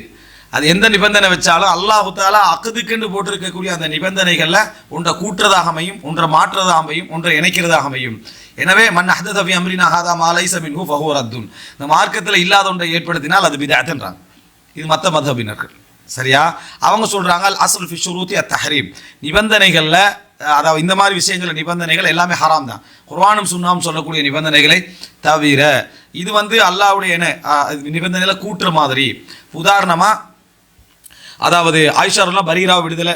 அது எந்த நிபந்தனை வச்சாலும் அல்லாஹு தஆலா அக்துக்கென்று போட்டிருக்கக்கூடிய அந்த நிபந்தனைகளில் ஒன்றை கூட்டுறதாக அமையும், ஒன்றை மாற்றுறதாக அமையும், ஒன்றை இணைக்கிறதாக அமையும். எனவே மன் அஹ்தஸ ஃபீ அம்ரினா ஹாதா மா லைஸ மின்ஹு ஃபஹுவ ரத்துன், இந்த மார்க்கத்தில் இல்லாத ஒன்றை ஏற்படுத்தினால் அது பித்அத்ன்றாங்க. இது மற்ற மதுஹபினர்கள். சரியா, அவங்க சொல்றாங்க அல் அஸ்ல் ஃபி ஷுரூத்தி அத்-தஹரீம், நிபந்தனைகளில் அதாவது இந்த மாதிரி விஷயங்கள் நிபந்தனைகள் எல்லாமே ஹராம் தான், குர்ஆனும் சுன்னாவும் சொல்லக்கூடிய நிபந்தனைகளை தவிர. இது வந்து அல்லாஹ்வுடைய என்ன நிபந்தனைகளை கூட்டுற மாதிரி. உதாரணமாக அதாவது ஆயிஷாரெல்லாம் பரீரா விடுதலை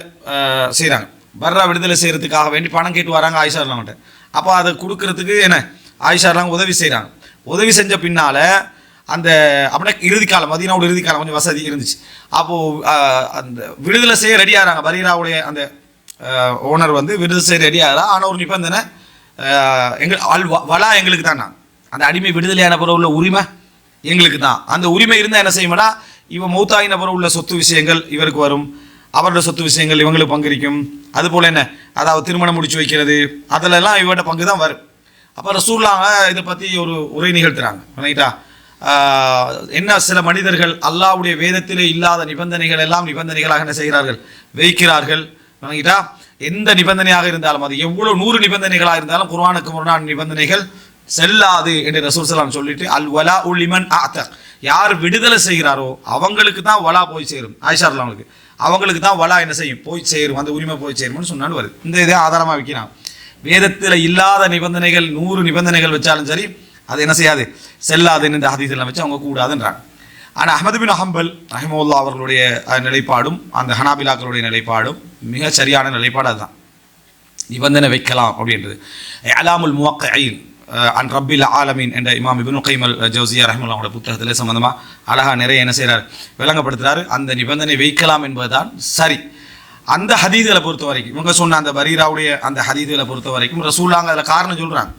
செய்கிறாங்க, பர்ரா விடுதலை செய்கிறதுக்காக வேண்டி பணம் கேட்டு வராங்க ஆயிஷாரெல்லாம்கிட்ட. அப்போ அதை கொடுக்கறதுக்கு என்ன ஆயிஷாரெல்லாம் உதவி செய்கிறாங்க. உதவி செஞ்ச பின்னால் அந்த அப்படின்னா இறுதி காலம், மதீனாவோட இறுதி காலம் கொஞ்சம் வசதி இருந்துச்சு. அப்போது அந்த விடுதலை செய்ய ரெடியாகிறாங்க. பரீராவுடைய அந்த ஓனர் வந்து விடுதலை செய்ய ரெடியாகிறா. ஆனால் ஒரு நிபந்தனை, வலா எங்களுக்கு தான், அந்த அடிமை விடுதலையான பிறகு உள்ள உரிமை எங்களுக்கு தான். அந்த உரிமை இருந்தால் என்ன செய்யும்னா, இவன் மௌத்தாயின பிறகு உள்ள சொத்து விஷயங்கள் இவருக்கு வரும், அவரோட சொத்து விஷயங்கள் இவங்களுக்கு பங்கிருக்கும். அதுபோல் என்ன அதாவது திருமணம் முடிச்சு வைக்கிறது அதிலெல்லாம் இவரோட பங்கு தான் வரும். அப்போ ரசூலுல்லாஹ் இதை பற்றி ஒரு உரை நிகழ்த்துறாங்க. ரைட்டா, என்ன சில மனிதர்கள் அல்லாஹ்வுடைய வேதத்திலே இல்லாத நிபந்தனைகள் எல்லாம் நிபந்தனைகளாக என்ன செய்கிறார்கள், வைக்கிறார்கள். ரைட்டா, எந்த நிபந்தனையாக இருந்தாலும் அது எவ்வளோ 100 நிபந்தனைகளாக இருந்தாலும் குர்ஆனுக்கு முரணான நிபந்தனைகள் செல்லாது என்று ரசூல் ஸல்லல்லாஹு அலைஹி வஸல்லம் சொல்லிட்டு அல் வலா லிமன் அஅதக், யார் விடுதலை செய்கிறாரோ அவங்களுக்கு தான் வலா போய் சேரும். ஆயிஷா அவங்களுக்கு அவங்களுக்கு தான் வலா என்ன செய்யும், போய் சேரும், அந்த உரிமை போய் சேரும்னு சொன்னாலும் வருது. இந்த இதை ஆதாரமாக வைக்கிறான். வேதத்தில் இல்லாத நிபந்தனைகள் 100 நிபந்தனைகள் வச்சாலும் சரி அது என்ன செய்யாது, செல்லாதுன்னு இந்த ஹதீஸெல்லாம் வச்சு அவங்க கூடாதுன்றாங்க. ஆனால் அஹ்மது பின் ஹம்பல் ரஹிமஹுல்லாஹ் அவர்களுடைய நிலைப்பாடும் அந்த ஹனாபிலாக்களுடைய நிலைப்பாடும் மிக சரியான நிலைப்பாடு. அதுதான் நிபந்தனை வைக்கலாம் அப்படின்றது. அலாமுல் முவக்கைன் அன் ரப்பில் ஆலமீன் என்ற இமாம் இப்னு கைம் அல் ஜௌசியா ரஹ்மத்துல்லாஹி புத்தகத்தில் சம்பந்தமாக அழகாக நிறைய என்ன செய்கிறார், விளங்கப்படுத்துகிறார். அந்த நிபந்தனை வைக்கலாம் என்பதுதான் சரி. அந்த ஹதீதுகளை பொறுத்த வரைக்கும் இவங்க சொன்ன அந்த பரீராவுடைய அந்த ஹதீதுகளை பொறுத்த வரைக்கும் ரசூலுல்லாஹ் அதில் காரணம் சொல்கிறாங்க.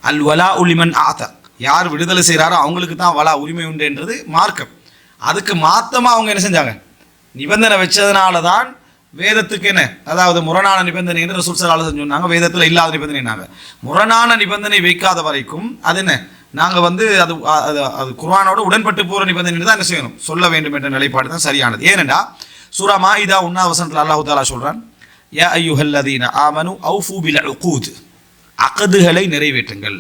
அல் வலா உலிமன் ஆதக், யார் விடுதலை செய்கிறாரோ அவங்களுக்கு தான் வலா உரிமை உண்டு என்றது மார்க்கம். அதுக்கு மாத்தமாக அவங்க என்ன செஞ்சாங்க, நிபந்தனை வச்சதுனால தான் வேதத்துக்கு என்ன, அதாவது முரணான நிபந்தனை என்று ரசூல் ஸல்லல்லாஹு அலைஹி வஸல்லம் சொன்னாங்க. வேதத்தில் இல்லாத நிபந்தனை. முரணான நிபந்தனை வைக்காத வரைக்கும் அது என்ன, நாங்கள் வந்து அது அது குர்ஆனோட உடன்பட்டு போகிற நிபந்தனை தான் என்ன செய்யணும், சொல்ல வேண்டும் என்ற நிலைப்பாடு தான் சரியானது. ஏனென்றா சூரா மாஇதா 1 வசனத்தில் அல்லாஹ் தஆலா சொல்றான், யா அய்யுஹல்லதீன ஆமனு அவ்ஃபு பில் உகூத், அக்துகளை நிறைவேற்றுங்கள்.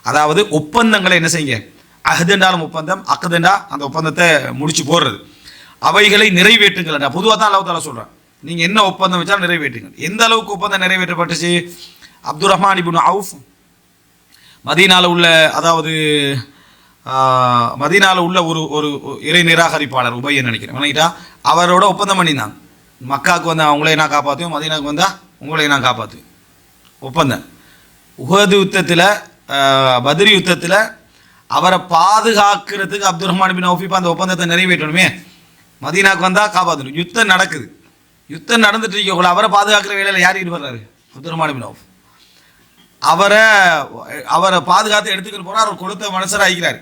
அதாவது ஒப்பந்தங்களை என்ன செய்யுங்க, அஹ்துன்றாலும் ஒப்பந்தம், அக்துண்டா அந்த ஒப்பந்தத்தை முடிச்சு போடுறது, அவைகளை நிறைவேற்றுங்கள். பொதுவாக தான் அல்லாஹ் தஆலா சொல்றான், நீங்கள் என்ன ஒப்பந்தம் வச்சாலும் நிறைவேற்றுங்கள். எந்த அளவுக்கு ஒப்பந்தம் நிறைவேற்றப்பட்டுச்சு, அப்துர் ரஹ்மான் இப்னு அவுஃப் மதீனாவில் உள்ள, அதாவது மதீனாவில் உள்ள ஒரு ஒரு இறை நிராகரிப்பாளர் உபையன்னு நினைக்கிறேன் பண்ணிட்டா, அவரோட ஒப்பந்தம் பண்ணியிருந்தாங்க. மக்காவுக்கு வந்தால் அவங்களே நான் காப்பாற்றுவேன், மதீனாவுக்கு வந்தால் உங்களே நான் காப்பாற்றுவேன் ஒப்பந்தம். உஹது யுத்தத்தில், பத்ரி யுத்தத்தில் அவரை பாதுகாக்கிறதுக்கு அப்துர் ரஹ்மான் பின் அவுஃப் அந்த ஒப்பந்தத்தை நிறைவேற்றணுமே, மதீனாவுக்கு வந்தால் காப்பாற்றணும். யுத்தம் நடக்குது, யுத்தம் நடந்துட்டு இருக்கக்குள்ள அவரை பாதுகாக்கிற வேலையில் யார் ஈடுபடுறாரு, அப்துர் ரஹ்மான் பின் அவுஃப். அவரை பாதுகாத்து எடுத்துக்கிட்டு போகிறார். அவர் கொடுத்த மனுஷராக ஆகிறார்.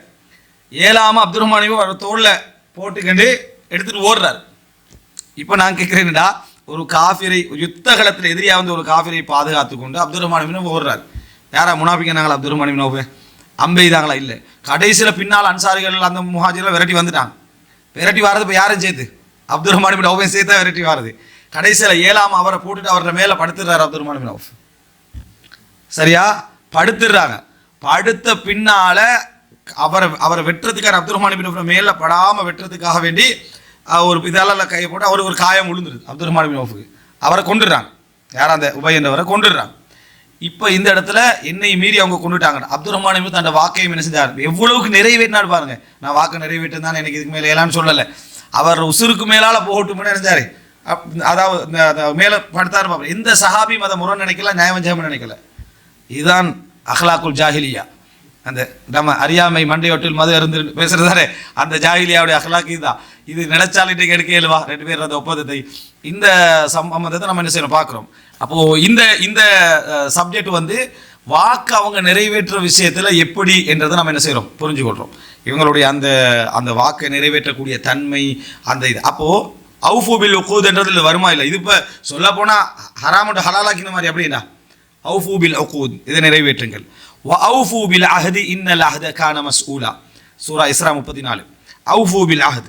ஏழாம அப்துர் ரஹ்மானையும் அவர் தோளில் போட்டுக்கண்டு எடுத்துகிட்டு ஓடுறார். இப்போ நான் கேட்குறேன்டா, ஒரு காஃபிரை யுத்த களத்தில் எதிரியாக வந்து ஒரு காஃபிரை பாதுகாத்து கொண்டு அப்துர் ரஹ்மான் பின் அவுஃப் ஓடுறார். யாரா முனாஃபிக்னாங்களா அப்துர் ரஹ்மான் பின் அவுஃப், அம்பெய்தாங்களா இல்லை. கடைசியில் பின்னால் அன்சாரிகள் அந்த முஹாஜிர்கள் விரட்டி வந்துட்டாங்க. விரட்டி வாரது இப்போ யாரும் சேர்த்து, அப்துர் ரஹ்மான் பின் அவுஃபையும் சேர்த்தா விரட்டி வாரது. கடைசியில் ஏழாம அவரை போட்டுட்டு அவரை மேலே படுத்துடுறாரு அப்துர் ரஹ்மான் பின் அவுஃப். சரியா படுத்துடுறாங்க. படுத்த பின்னால அவரை வெட்டுறதுக்காக அப்துர் ரஹ்மான் பின் அவுஃப் மேலே படாமல் வெட்டுறதுக்காக வேண்டி ஒரு இதெல்லாம் கையை போட்டு அவர் ஒரு காயம் விழுந்துருது அப்துர் ரஹ்மான் பின் அவுஃபுக்கு. அவரை கொண்டுடுறாங்க. யாரும் அந்த உபை என்றவரை கொண்டுடுறாங்க. இப்போ இந்த இடத்துல என்னை மீறி அவங்க கொண்டுட்டாங்க. அப்துர் ரஹ்மான் பின் தன் வாக்கையும் என்ன செஞ்சார், எவ்வளவுக்கு நிறைவேற்றினார் பாருங்க. நான் வாக்கு நிறைவேற்று தான் எனக்கு இதுக்கு மேலே ஏலான்னு சொல்லலை. அவர் உசுருக்கு மேலால் போகட்டும் நினைச்சாரு. அதாவது மேலே படுத்தாரு. பாப்பா எந்த சஹாபியும் அதை முரண் நினைக்கல, நியாயம் நினைக்கல. இதுதான் அஹ்லாக்குல் ஜாஹிலியா. அந்த நம்ம அறியாமை மண்டையொட்டில் மது அருந்து பேசுறதாரு அந்த ஜாஹிலியாவுடைய அஹ்லாக்கு இதுதான். இது நினைச்சாலும் இன்றைக்கு எடுக்க இயலுவா ரெண்டு பேர் அந்த ஒப்பந்தத்தை, இந்த சம்பந்தத்தை நம்ம என்ன செய்யணும் பார்க்குறோம். அப்போது இந்த சப்ஜெக்ட் வந்து வாக்கு அவங்க நிறைவேற்ற விஷயத்தில் எப்படி என்றதை நம்ம என்ன செய்கிறோம் புரிஞ்சுக்கொள்கிறோம். இவங்களுடைய அந்த வாக்கை நிறைவேற்றக்கூடிய தன்மை அந்த இது. அப்போது அவுஃபு பில் உகூத்ன்றது இல்லை வருமா இல்லை. இது இப்போ சொல்ல போனால் ஹராமுண்டு ஹலாலாக்கின மாதிரி. அப்படின்னா அவுஃபு பில் உகூத், இதை நிறைவேற்றுங்கள். வ அவுஃபு பில் அஹ்தி இன்னல் அஹ்த கான மஸ்ஊலா, சூரா இஸ்ரா 34. அவுஃபு பில் அஹ்த்,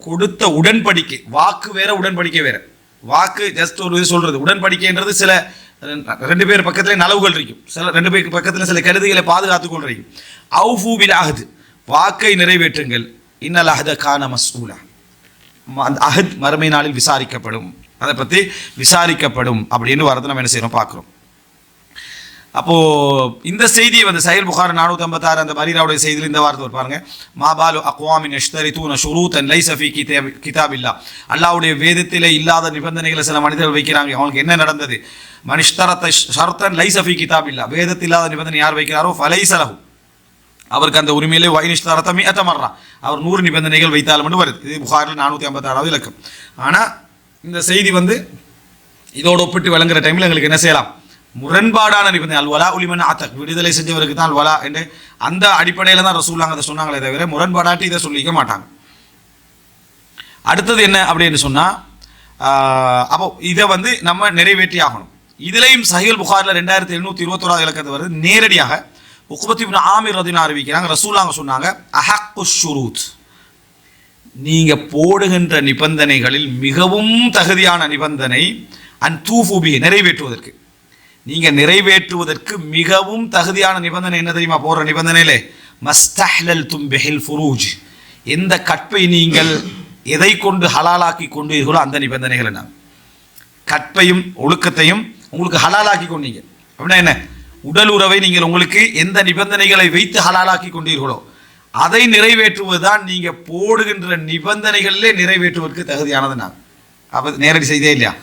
கொடுத்த உடன்படிக்கை. வாக்கு வேற, உடன்படிக்கை வேற. வாக்கு ஜஸ்ட் ஒரு இது சொல்றது, உடன்படிக்கைன்றது சில ரெண்டு பேர் பக்கத்துல நலவுகள் இருக்கும், சில ரெண்டு பேருக்கு பக்கத்தில் சில கருதிகளை பாதுகாத்துக் கொண்டு இருக்கும். அவுஃபு பில் அஹ்த், வாக்கை நிறைவேற்றுங்கள். இன்னல் அஹ்த கான மஸ்ஊலா, அந்த அஹத் மறுமை நாளில் விசாரிக்கப்படும், அதை பற்றி விசாரிக்கப்படும் அப்படின்னு வரது நம்ம என்ன செய்யறோம் பார்க்குறோம். அப்போது இந்த செய்தியை வந்து சஹீஹ் புகாரி 456 அந்த பரீராவுடைய செய்தியில் இந்த வார்த்தை பாருங்க, மாபாலு அக்வாமின் யஷ்தரிதூன ஷுரூத்தன் லைஸ ஃபீ கிதாபில்லா, அல்லாஹ்வுடைய வேதத்திலே இல்லாத நிபந்தனைகளை சில மனிதர்கள் வைக்கிறாங்க. அவங்களுக்கு என்ன நடந்தது, மனிஷ்தரத்த ஷர்த்தன் லைஸ ஃபீ கிதாபில்லா, வேதத்தில் இல்லாத நிபந்தனை யார் வைக்கிறாரோ ஃபலைஸ லஹு, அவருக்கு அந்த உரிமையிலே வைனிஷ்தரத்த மிஅத மர்ரா, அவர் 100 நிபந்தனைகள் வைத்தாலும் மட்டும் வருது. இது புகாரில் 456வது இலக்கம். ஆனால் இந்த செய்தி வந்து இதோடு ஒப்பிட்டு வழங்குற டைமில் எங்களுக்கு என்ன செய்யலாம், முரண்பாடான நிபந்தனை. அல் வலா உலிமன் ஆத்தக், விடுதலை செஞ்சவருக்கு தான் வலா என்று அந்த அடிப்படையில் தான் ரசூலுல்லாஹ் அதை சொன்னாங்களே தவிர முரண்பாடாட்டி இதை சொல்லிக்க மாட்டாங்க. அடுத்தது என்ன அப்படின்னு சொன்னால், அப்போ இதை வந்து நம்ம நிறைவேற்றி ஆகணும். இதுலேயும் சஹீஹ் புகாரில் 2721 இலக்கத்து வருது. நேரடியாக உக்பத் இப்னு ஆமிர் ரதியல்லாஹு அறிவிக்கிறாங்க, ரசூலுல்லாஹ் சொன்னாங்க, அஹக்கு ஷுரூத், நீங்கள் போடுகின்ற நிபந்தனைகளில் மிகவும் தகுதியான நிபந்தனை அன் தூஃபுபி, நிறைவேற்றுவதற்கு. நீங்கள் நிறைவேற்றுவதற்கு மிகவும் தகுதியான நிபந்தனை என்ன தெரியுமா, போடுற நிபந்தனையிலே மஸ்தஹ்லல் தும்பிஹில் ஃபுரூஜ், எந்த கற்பை நீங்கள் எதை கொண்டு ஹலாலாக்கி கொண்டீர்களோ அந்த நிபந்தனைகள் என்ன, கற்பையும் ஒழுக்கத்தையும் உங்களுக்கு ஹலாலாக்கி கொண்டீங்க அப்படின்னா என்ன, உடல் உறவை நீங்கள் உங்களுக்கு எந்த நிபந்தனைகளை வைத்து ஹலாலாக்கி கொண்டீர்களோ அதை நிறைவேற்றுவதுதான் நீங்க போடுகின்ற நிபந்தனைகளிலே நிறைவேற்றுவதற்கு தகுதியானது. நான் அப்ப நேரடி செய்தே இல்லையா?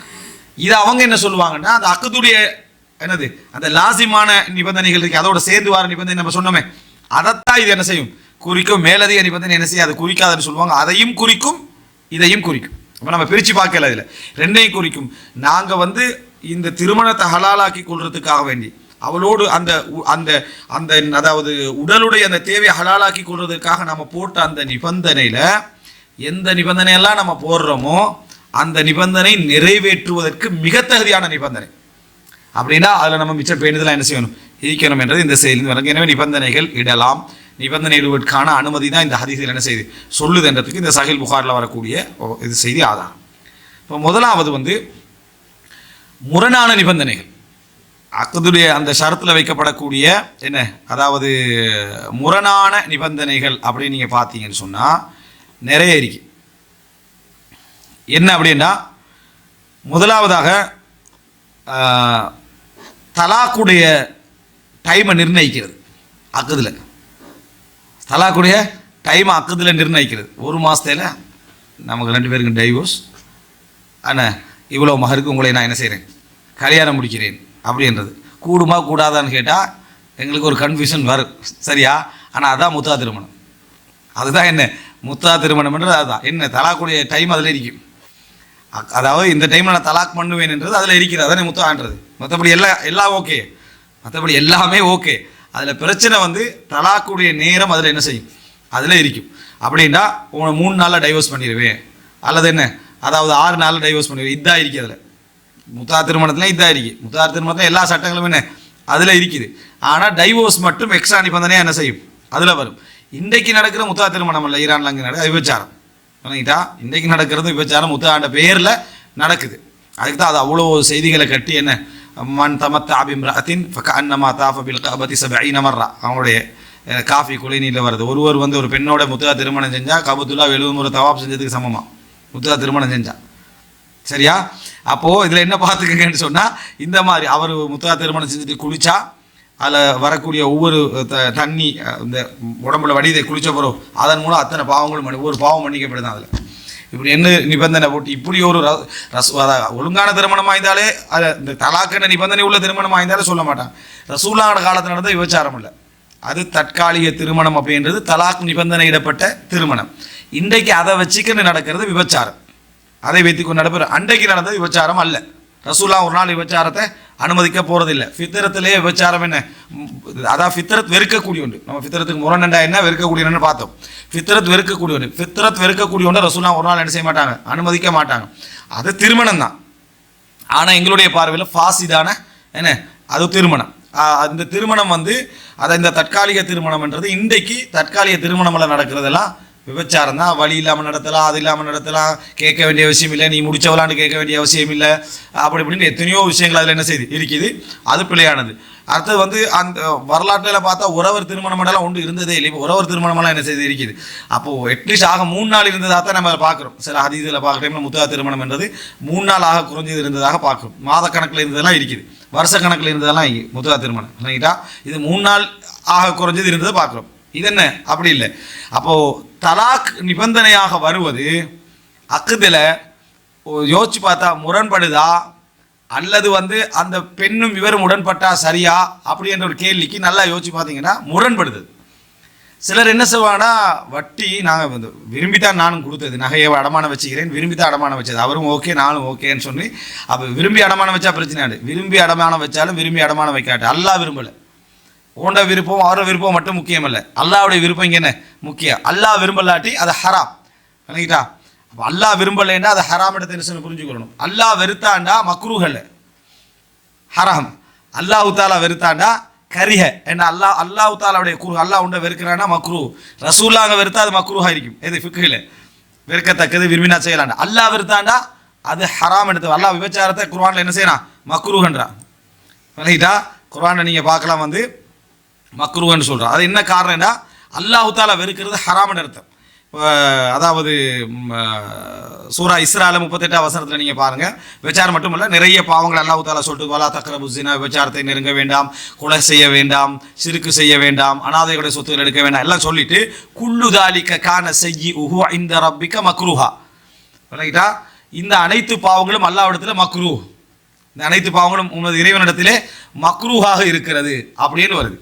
இது அவங்க என்ன சொல்லுவாங்கன்னா, அந்த அக்கத்துடைய என்னது அந்த லாசிமான நிபந்தனைகள் இருக்கு, அதோட சேர்ந்து வர நிபந்தனை நம்ம சொன்னோமே, அதைத்தான் இது என்ன செய்யும், குறிக்கும். மேலதிக நிபந்தனை என்ன செய்யும், அது குறிக்காதுன்னு சொல்லுவாங்க. அதையும் குறிக்கும், இதையும் குறிக்கும். அப்போ நம்ம பிரித்து பார்க்கல, இதில் ரெண்டையும் குறிக்கும். நாங்கள் இந்த திருமணத்தை ஹலாலாக்கி கொள்றதுக்காக வேண்டி அவளோடு அந்த அந்த அந்த அதாவது உடலுடைய அந்த தேவையை ஹலாலாக்கி கொள்றதுக்காக நம்ம போட்ட அந்த நிபந்தனையில் எந்த நிபந்தனையெல்லாம் நம்ம போடுறோமோ அந்த நிபந்தனை நிறைவேற்றுவதற்கு மிக தகுதியான நிபந்தனை அப்படின்னா அதில் நம்ம மிச்சம் பேணுதலாக என்ன செய்யணும், இருக்கணும் என்றது இந்த செயலில் வழங்க. எனவே நிபந்தனைகள் இடலாம், நிபந்தனை இடுவதற்கான அனுமதி தான் இந்த ஹதீஸில் என்ன செய்து சொல்லுதுன்றதுக்கு இந்த சஹீஹ் புகாரில் வரக்கூடிய இது செய்தி ஆதாரம். இப்போ முதலாவது முரணான நிபந்தனைகள், அக்கதுடைய அந்த ஷரத்தில் வைக்கப்படக்கூடிய என்ன, அதாவது முரணான நிபந்தனைகள் அப்படின்னு நீங்கள் பார்த்தீங்கன்னு சொன்னால் நிறைய இருக்கு. என்ன அப்படின்னா, முதலாவதாக தலாக்குடைய டைமை நிர்ணயிக்கிறது. அக்குதில் தலாக்குடைய டைமை அக்குதில் நிர்ணயிக்கிறது. ஒரு மாதத்தில் நமக்கு 2 பேருக்கு டைவோர்ஸ், ஆனால் இவ்வளோ மகருக்கு உங்களை நான் என்ன செய்கிறேன், கல்யாணம் முடிக்கிறேன் அப்படின்றது கூடுமா கூடாதான்னு கேட்டால் எங்களுக்கு ஒரு கன்ஃபியூஷன் வரும், சரியா? ஆனால் அதுதான் முத்தா திருமணம். அதுதான் என்ன முத்தா திருமணம்ன்றது, அதுதான் என்ன தலாக்குடைய டைம் அதில் இருக்கும். அதாவது இந்த டைமில் நான் தலாக் பண்ணுவேன் என்றது அதில் இருக்கிறது, அதானே முத்தான்றது. மற்றபடி எல்லாம் ஓகே, மற்றபடி எல்லாமே ஓகே. அதில் பிரச்சனை தலாக்குடைய நேரம் அதில் என்ன செய்யும், அதில் இருக்கும். அப்படின்னா 3 நாளில் டைவர்ஸ் பண்ணிடுவேன், அல்லது என்ன அதாவது 6 நாளில் டைவர்ஸ் பண்ணிடுவேன், இதாக இருக்குது. அதில் முத்தா திருமணத்தில் இதாக இருக்குது. முத்தா திருமணத்தில் எல்லா சட்டங்களும் என்ன அதில் இருக்குது. ஆனால் டைவோர்ஸ் மட்டும் எக்ஸ்ட்ரா நிபந்தனையாக என்ன செய்யும், அதில் வரும். இன்றைக்கு நடக்கிற முத்தா திருமணம் இல்லை, ஈரானில் அங்கே நடக்குது விபச்சாரம். பண்ணிக்கிட்டா இன்றைக்கு நடக்கிறது விபச்சாரம் முத்தாண்ட பேரில் நடக்குது. அதுக்கு தான் அது அவ்வளோ செய்திகளை கட்டி என்ன மன் தமத்தா பிம்ரஅத்தின் ஃபகஅன்னமா தாஃப பில் கஅபதி 70 மர்ரா அவங்களுடைய காஃபி குலைநீரில் வருது. ஒருவர் ஒரு பெண்ணோட முத்தா திருமணம் செஞ்சால் கபத்துல்லா 70 முறை தவாப் செஞ்சதுக்கு சமமாக முத்தா திருமணம் செஞ்சால், சரியா? அப்போது இதில் என்ன பார்த்துக்கங்கன்னு சொன்னால், இந்த மாதிரி அவர் முத்தா திருமணம் செஞ்சுட்டு குளித்தா அதில் வரக்கூடிய ஒவ்வொரு தண்ணி இந்த உடம்புல வடிதை குளித்த பிறகு அதன் மூலம் அத்தனை பாவங்களும் ஒவ்வொரு பாவம் மன்னிக்கப்படுதான். அதில் இப்படி என்ன நிபந்தனை போட்டு இப்படி ஒரு ஒழுங்கான திருமணமாக இருந்தாலே அதை இந்த தலாக்கென நிபந்தனை உள்ள திருமணமாக இருந்தாலே சொல்ல மாட்டாங்க. ரசூலுல்லாஹ் காலத்தில் நடந்த விபச்சாரம் இல்லை, அது தற்காலிக திருமணம் அப்படின்றது தலாக் நிபந்தனையிடப்பட்ட திருமணம். இன்றைக்கு அதை வச்சுக்கின்னு நடக்கிறது விபச்சாரம். அதை வைத்துக்கொண்டு நடப்பது அன்றைக்கு நடந்தது விபச்சாரம் அல்ல. ரசூலுல்லாஹ் ஒரு நாள் விபச்சாரத்தை அனுமதிக்க போகிறதில்லை. ஃபித்ரத்திலே விபச்சாரம் என்ன, அதான் ஃபித்ரத் வெறுக்கக்கூடிய ஒன்று. நம்ம ஃபித்ரத்துக்கு முரணண்டா என்ன வெறுக்கக்கூடியன்னு பார்த்தோம். ஃபித்ரத் வெறுக்கக்கூடிய ஒன்று, ஃபித்ரத் வெறுக்கக்கூடிய ஒன்று ரசூலுல்லாஹ் ஒரு நாள் என்ன செய்ய மாட்டாங்க, அனுமதிக்க மாட்டாங்க. அது திருமணம் தான். ஆனால் எங்களுடைய பார்வையில் ஃபாசிதான என்ன அது திருமணம். அந்த திருமணம் அதை இந்த தற்காலிக திருமணம்ன்றது இன்றைக்கு தற்காலிக திருமணமெல்லாம் நடக்கிறதெல்லாம் விபச்சாரம் தான். வழி இல்லாமல் நடத்தலாம், அது இல்லாமல் நடத்தலாம், கேட்க வேண்டிய அவசியம் இல்லை, நீ முடிச்சவளான்னு கேட்க வேண்டிய அவசியம் இல்லை, அப்படி இப்படின்னு எத்தனையோ விஷயங்கள் அதில் என்ன செய்து இருக்குது. அது பிழையானது. அடுத்தது அந்த வரலாற்றில் பார்த்தா உறவர் திருமணமெல்லாம் ஒன்று இருந்ததே இல்லை. இப்போ உறவர் திருமணமெல்லாம் என்ன செய்து இருக்குது. அப்போது அட்லீஸ்ட் ஆக 3 நாள் இருந்ததாக தான் நம்ம பார்க்குறோம். சில ஹதீஸில் பார்க்குற டைமில் முத்தா திருமணம் என்றது 3 நாள் ஆக குறைஞ்சது இருந்ததாக பார்க்குறோம். மாதக்கணக்கில் இருந்ததெல்லாம் இருக்குது, வருஷ கணக்கில் இருந்ததெல்லாம் முத்தா திருமணம் இல்லைங்களா. இது 3 நாள் ஆக குறைஞ்சது இருந்ததை பார்க்குறோம். இது என்ன அப்படி இல்லை. அப்போது தலாக் நிபந்தனையாக வருவது அக்குதில் யோசிச்சு பார்த்தா முரண்படுதா, அல்லது அந்த பெண்ணும் இவரும் உடன்பட்டா சரியா அப்படின்ற ஒரு கேள்விக்கு நல்லா யோசிச்சு பார்த்தீங்கன்னா முரண்படுது. சிலர் என்ன செய்வாங்கன்னா, வட்டி நாங்கள் விரும்பித்தான் நானும் கொடுத்தது, நகையை அடமானம் வச்சுக்கிறேன், விரும்பித்தான் அடமானம் வச்சது, அவரும் ஓகே நானும் ஓகேன்னு சொல்லி. அப்போ விரும்பி அடமானம் வச்சா பிரச்சனை இல்லை, விரும்பி அடமானம் வச்சாலும் விரும்பி அடமானம் வைக்காட்டு அல்லாஹ் விரும்பலை. உண்ட விருப்பம் அவரோட விருப்பம் மட்டும் முக்கியம் இல்லை, அல்லாவுடைய விருப்பம் இங்கே என்ன முக்கியம். அல்லாஹ் விரும்பலாட்டி அது ஹராம் நினைக்கிட்டா. அப்போ அல்லாஹ் விரும்பலைன்னா அது ஹராம் இடத்தை புரிஞ்சுக்கொள்ளணும். அல்லாஹ் வெறுத்தாண்டா மக்ரூஹ் ஹராம், அல்லாஹு தாலா வெறுத்தாண்டா கரிஹ. ஏன்னா அல்லாஹு தாலாவுடைய அல்லாஹ் உண்ட வெறுக்கிறான்னா மக்ரூ, ரசூல்லாங்க வெறுத்தா அது மக்ரூஹா இருக்கும். எது ஃபிக்ஹில் வெறுக்கத்தக்கது விரும்பினா செய்யலாண்டா. அல்லாஹ் வெறுத்தாண்டா அது ஹராம் எடுத்து. அல்லாஹ் விபச்சாரத்தை குர்ஆனில் என்ன செய்யறான், மக்ரூஹ்ன்றான் நினைக்கிட்டா. குர்ஆனில் நீங்கள் பார்க்கலாம் மக்ரூஹ்னு சொல்கிறான். அது என்ன காரணம்னா அல்லாஹு தாலா வெறுக்கிறது ஹராம்னு அர்த்தம். அதாவது சூரா இஸ்ரால 38 வசனத்தில் நீங்கள் பாருங்கள். விபச்சாரம் மட்டுமல்ல, நிறைய பாவங்கள் அல்லாஹ் தஆலா சொல்லிட்டு, வலா தக்ரபு ஸினா, விபச்சாரத்தை நெருங்க வேண்டாம், கொலை செய்ய வேண்டாம், சிறுக்கு செய்ய வேண்டாம், அனாதைகளுடைய சொத்துக்கள் எடுக்க வேண்டாம் எல்லாம் சொல்லிட்டு, குல்லு தாலிக கான ஸய்யிஉஹு இன்த ரப்பிக மக்ரூஹா. ரைட்டா? இந்த அனைத்து பாவங்களும் அல்லாஹ்விடத்தில் மக்ரூஹ், இந்த அனைத்து பாவங்களும் உனது இறைவனிடத்திலே மக்ரூஹாக இருக்கிறது அப்படின்னு வருது.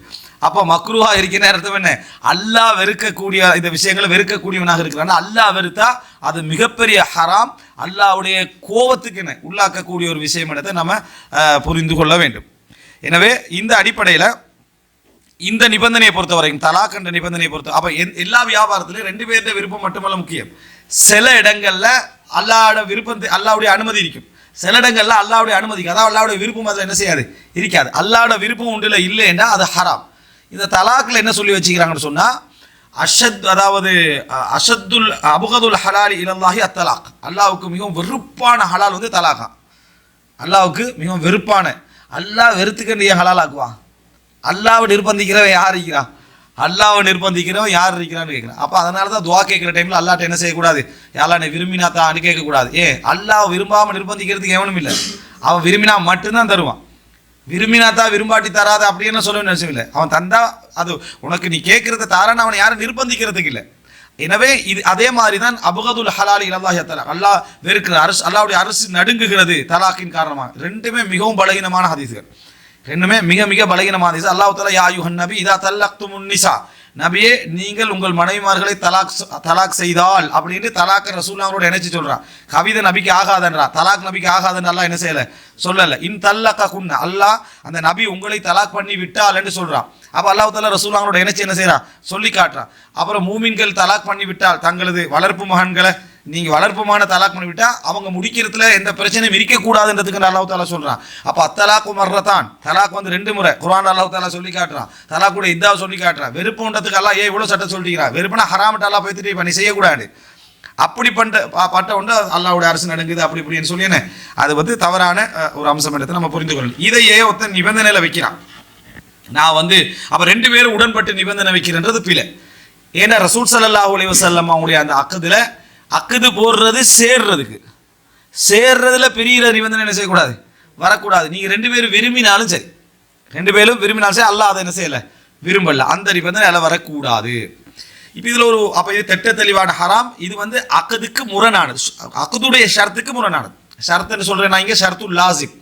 அப்போ மக்ரூஹா இருக்கிற அர்த்தம் என்ன? அல்லாஹ் வெறுக்கக்கூடிய இந்த விஷயங்களை வெறுக்கக்கூடியவனாக இருக்கிறான். அல்லாஹ் வெறுத்தா அது மிகப்பெரிய ஹராம், அல்லாஹ்வுடைய கோபத்துக்கு என்ன உள்ளாக்கக்கூடிய ஒரு விஷயம் இடத்தை நம்ம புரிந்து கொள்ள வேண்டும். எனவே இந்த அடிப்படையில் இந்த நிபந்தனையை பொறுத்த வரைக்கும், தலாக் என்ற நிபந்தனையை பொறுத்த, அப்போ எல்லா வியாபாரத்திலையும் 2 பேருடைய விருப்பம் மட்டுமல்ல முக்கியம். சில இடங்களில் அல்லாஹ்வோட விருப்பத்தை, அல்லாஹ்வுடைய அனுமதி இருக்கும். சில இடங்களில் அல்லாஹ்வுடைய அனுமதிக்கு, அதாவது அல்லாஹ்வுடைய விருப்பம் அதில் என்ன செய்யாது, இருக்காது. அல்லாஹ்வோட விருப்பம் உண்டுல இல்லைன்னா அது ஹராம். இந்த தலாக்கில் என்ன சொல்லி வச்சுக்கிறாங்கன்னு சொன்னால், அதாவது அஷத்துல் அபுகதுல் ஹலாலி இலல்லாஹி அத்தலாக், அல்லாஹ்வுக்கு மிகவும் வெறுப்பான ஹலால் வந்து தலாகா. அல்லாஹ்வுக்கு மிகவும் வெறுப்பான, அல்லாஹ் வெறுத்துக்கண்டிய ஹலால் ஆக்குவான். அல்லாஹ்வை நிர்பந்திக்கிறவன் யார் இருக்கிறான்? அல்லாஹ்வை நிர்பந்திக்கிறவன் யார் இருக்கிறான்னு கேட்குறான். அப்போ அதனால தான் துவா கேட்குற டைமில் அல்லாஹ்ட்ட என்ன செய்யக்கூடாது, யாரெல்லாம் என்னை விரும்பினா தான் கேட்கக்கூடாது. அல்லாஹ் விரும்பாமல் நிர்பந்திக்கிறதுக்கு எவனும் இல்லை. அவன் விரும்பினா மட்டும்தான் தருவான். விரும்பினாத்தா விரும்பாட்டி தராது அப்படின்னு சொல்ல நினைச்சம் இல்லை. அவன் தந்தா அது உனக்கு, நீ கேட்கறத தாரான்னு அவனை யாரும் நிர்பந்திக்கிறதுக்கு இல்லை. எனவே இது அதே மாதிரி தான் அபுகதுல் ஹலாலி இலல்லாஹி தலாக், அல்லாஹ் வெறுக்கிற அரசு, அல்லாஹ்வுடைய அரசு நடுங்குகிறது தலாக்கின் காரணமாக. ரெண்டுமே மிகவும் பலகீனமான ஹதீஸ்கள், ரெண்டுமே மிக மிக பலகீனமான ஹதீஸ். அல்லாஹ் தஆலா யா அய்யுஹன் நபி இதா தல்லக்துமுன் நிசா, நபியே நீங்கள் உங்கள் மனைவிமார்களை தலாக் செய்தால் அப்படின்னு தலாக் ரசூலுல்லாஹோட இணைச்சு சொல்றான். கவிதை நபிக்கு ஆகாதன்றா, தலாக் நபிக்கு ஆகாதன்னு அல்லாஹ் என்ன செய்யல, சொல்லல. இன் தல்லக குன்ன, அல்லாஹ் அந்த நபி உங்களை தலாக் பண்ணி விட்டால் என்று சொல்றான். அப்போ அல்லாஹ் தஆலா ரசூலுல்லாஹோட இணைச்சு என்ன செய்யறான், சொல்லி காட்டுறான். அப்புறம் மூமின்கள் தலாக் பண்ணி விட்டால், தங்களது வளர்ப்பு மகன்களை நீங்கள் வளர்ப்புமான தலாக் பண்ணி விட்டால் அவங்க முடிக்கிறதுல எந்த பிரச்சனையும் இருக்கக்கூடாதுன்றதுக்கு அல்லாஹ் தஆலா சொல்கிறான். அப்போ அத்தலாக்கு மர்ரதான், தலாக் வந்து 2 முறை குர்ஆன் அல்லாஹ் தஆலா சொல்லி காட்டுறான். தலாக் கூட இதாவை சொல்லி காட்டுறான். வெறுப்புன்றதுக்கு அல்லாஹ் ஏன் இவ்வளோ சட்டம் சொல்லிக்கிறான்? வெறுப்புனா ஹராமட்டு அல்லாஹ் பேத்துட்டு பண்ணி செய்யக்கூடாது. அப்படி பட்ட ஒன்று அல்லாஹ்வுடைய அரசு நடக்குது அப்படி இப்படின்னு சொல்லி என்ன, அது வந்து தவறான ஒரு அம்சம் எடுத்து நம்ம புரிந்து கொள்ளணும். இதையே ஒருத்தன் நிபந்தனையில் வைக்கிறான். நான் வந்து அப்போ 2 பேரும் உடன்பட்டு நிபந்தனை வைக்கிறன்றது பிழை. ஏன்னா ரசூல் ஸல்லல்லாஹு அலைஹி வஸல்லம் அவங்களுடைய அந்த அக்குது போடுறது சேர்றதுல பெரிய நிபந்தனை என்ன செய்யக்கூடாது, வரக்கூடாது. நீங்கள் 2 பேரும் விரும்பினாலும் சரி, 2 பேரும் விரும்பினாலும் சரி, அல்லாஹ் அதை என்ன செய்யலை, விரும்பல, அந்த நிபந்தனை அதில் வரக்கூடாது. இப்போ இதில் ஒரு, அப்போ இது திட்ட தெளிவான ஹராம். இது வந்து அக்குதுக்கு முரணானது, அக்குதுடைய ஷர்த்துக்கு முரணானது. ஷர்த்துன்னு சொல்கிறேன் நான் இங்கே, ஷர்த்து லாசிம்,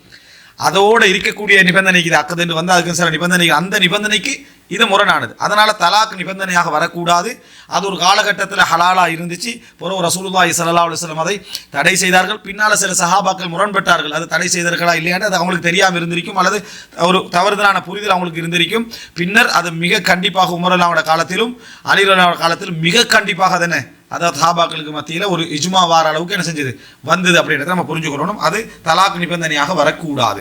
அதோடு இருக்கக்கூடிய நிபந்தனைக்கு இது அக்குதுன்னு வந்து அதுக்கு சில நிபந்தனைகள், அந்த நிபந்தனைக்கு இது முரணானது. அதனால் தலாக் நிபந்தனையாக வரக்கூடாது. அது ஒரு காலகட்டத்தில் ஹலாலாக இருந்துச்சு. பிறகு ரசூலுல்லாஹி ஸல்லல்லாஹு அலைஹி வஸல்லம் அதை தடை செய்தார்கள். பின்னால் சில சஹாபாக்கள் முரண்பட்டார்கள். அது தடை செய்தார்களா இல்லையான்னு அது அவங்களுக்கு தெரியாமல் இருந்திருக்கும், அல்லது ஒரு தவறுதலான புரிதல் அவங்களுக்கு இருந்திருக்கும். பின்னர் அது மிக கண்டிப்பாக உமரல்லாவோட காலத்திலும் அலிரல்லாவோட காலத்திலும் மிக கண்டிப்பாக அதனை, அதாவது சஹாபாக்களுக்கு மத்தியில் ஒரு இஜ்மா வார அளவுக்கு என்ன செஞ்சது, வந்தது அப்படின்றத நம்ம புரிஞ்சுக்கணும். அது தலாக் நிபந்தனையாக வரக்கூடாது.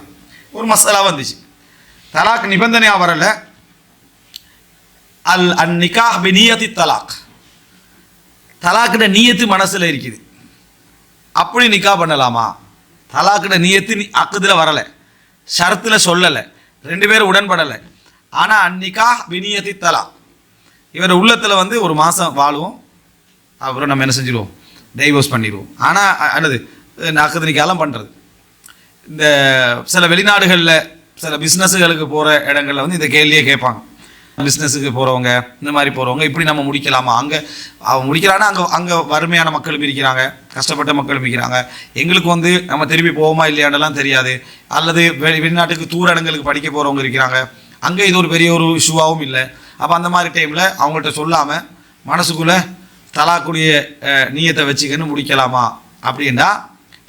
ஒரு மசாலா வந்துச்சு, தலாக் நிபந்தனையாக வரல, அல் நிகாஹ் பி நியத்தி தலாக், தலாக்கிட நியத்து மனசில் இருக்குது, அப்படி நிக்கா பண்ணலாமா? தலாக்கிட நியத்து அக்குதில் வரலை, ஷரத்தில் சொல்லலை, 2 பேரும் உடன்படலை. ஆனால் அந்நிகாஹ் பி நியத்தி தலாக், இவர் உள்ளத்தில் வந்து ஒரு மாதம் வாழுவோம், அப்புறம் நம்ம என்ன செஞ்சிடுவோம், டைவோர்ஸ் பண்ணிடுவோம். ஆனால் அல்லது அக்குது நிக்காலாம் பண்ணுறது, இந்த சில வெளிநாடுகளில் சில பிஸ்னஸுகளுக்கு போகிற இடங்களில் வந்து இந்த கேள்வியே கேட்பாங்க. பிஸ்னஸுக்கு போகிறவங்க, இந்த மாதிரி போகிறவங்க இப்படி நம்ம முடிக்கலாமா? அங்கே அவங்க முடிக்கிறான்னா அங்கே வறுமையான மக்களும் இருக்கிறாங்க, கஷ்டப்பட்ட மக்களும் இருக்கிறாங்க. எங்களுக்கு வந்து நம்ம திரும்பி போவோமா இல்லையாண்டெல்லாம் தெரியாது. அல்லது வெளிநாட்டுக்கு தூர இடங்களுக்கு படிக்க போகிறவங்க இருக்கிறாங்க, அங்கே இது ஒரு பெரிய ஒரு இஷ்யூவாகவும் இல்லை. அப்போ அந்த மாதிரி டைமில் அவங்கள்ட்ட சொல்லாமல் மனசுக்குள்ளே தலாக்குடைய நீயத்தை வச்சுக்கன்னு முடிக்கலாமா அப்படின்னா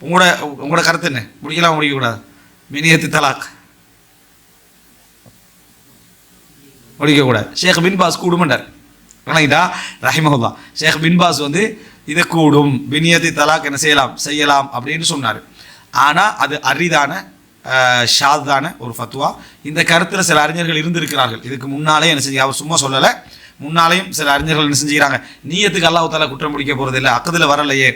உங்களோட கருத்து என்ன? முடிக்கலாம், முடிக்கக்கூடாது? மினியத்து தலாக் முடிக்கக்கூடாது. ஷேக் பின் பாஸ் கூடுமண்டார் வணங்கிட்டா ரஹிமஹுல்லா. ஷேக் பின் பாஸ் வந்து இதை கூடும், பினியத்தி தலாக் என்ன செய்யலாம் அப்படின்னு சொன்னார். ஆனால் அது அரிதான ஷாதான ஒரு ஃபத்வா. இந்த கருத்தில் சில அறிஞர்கள் இருந்திருக்கிறார்கள். இதுக்கு முன்னாலே என்ன செஞ்சு, அவர் சும்மா சொல்லலை, முன்னாலேயும் சில அறிஞர்கள் என்ன செஞ்சுக்கிறாங்க, நீயத்துக்கு அல்லாஹ் தஆலா குற்றம் முடிக்க போகிறது இல்லை, அக்குதில் வரலையே,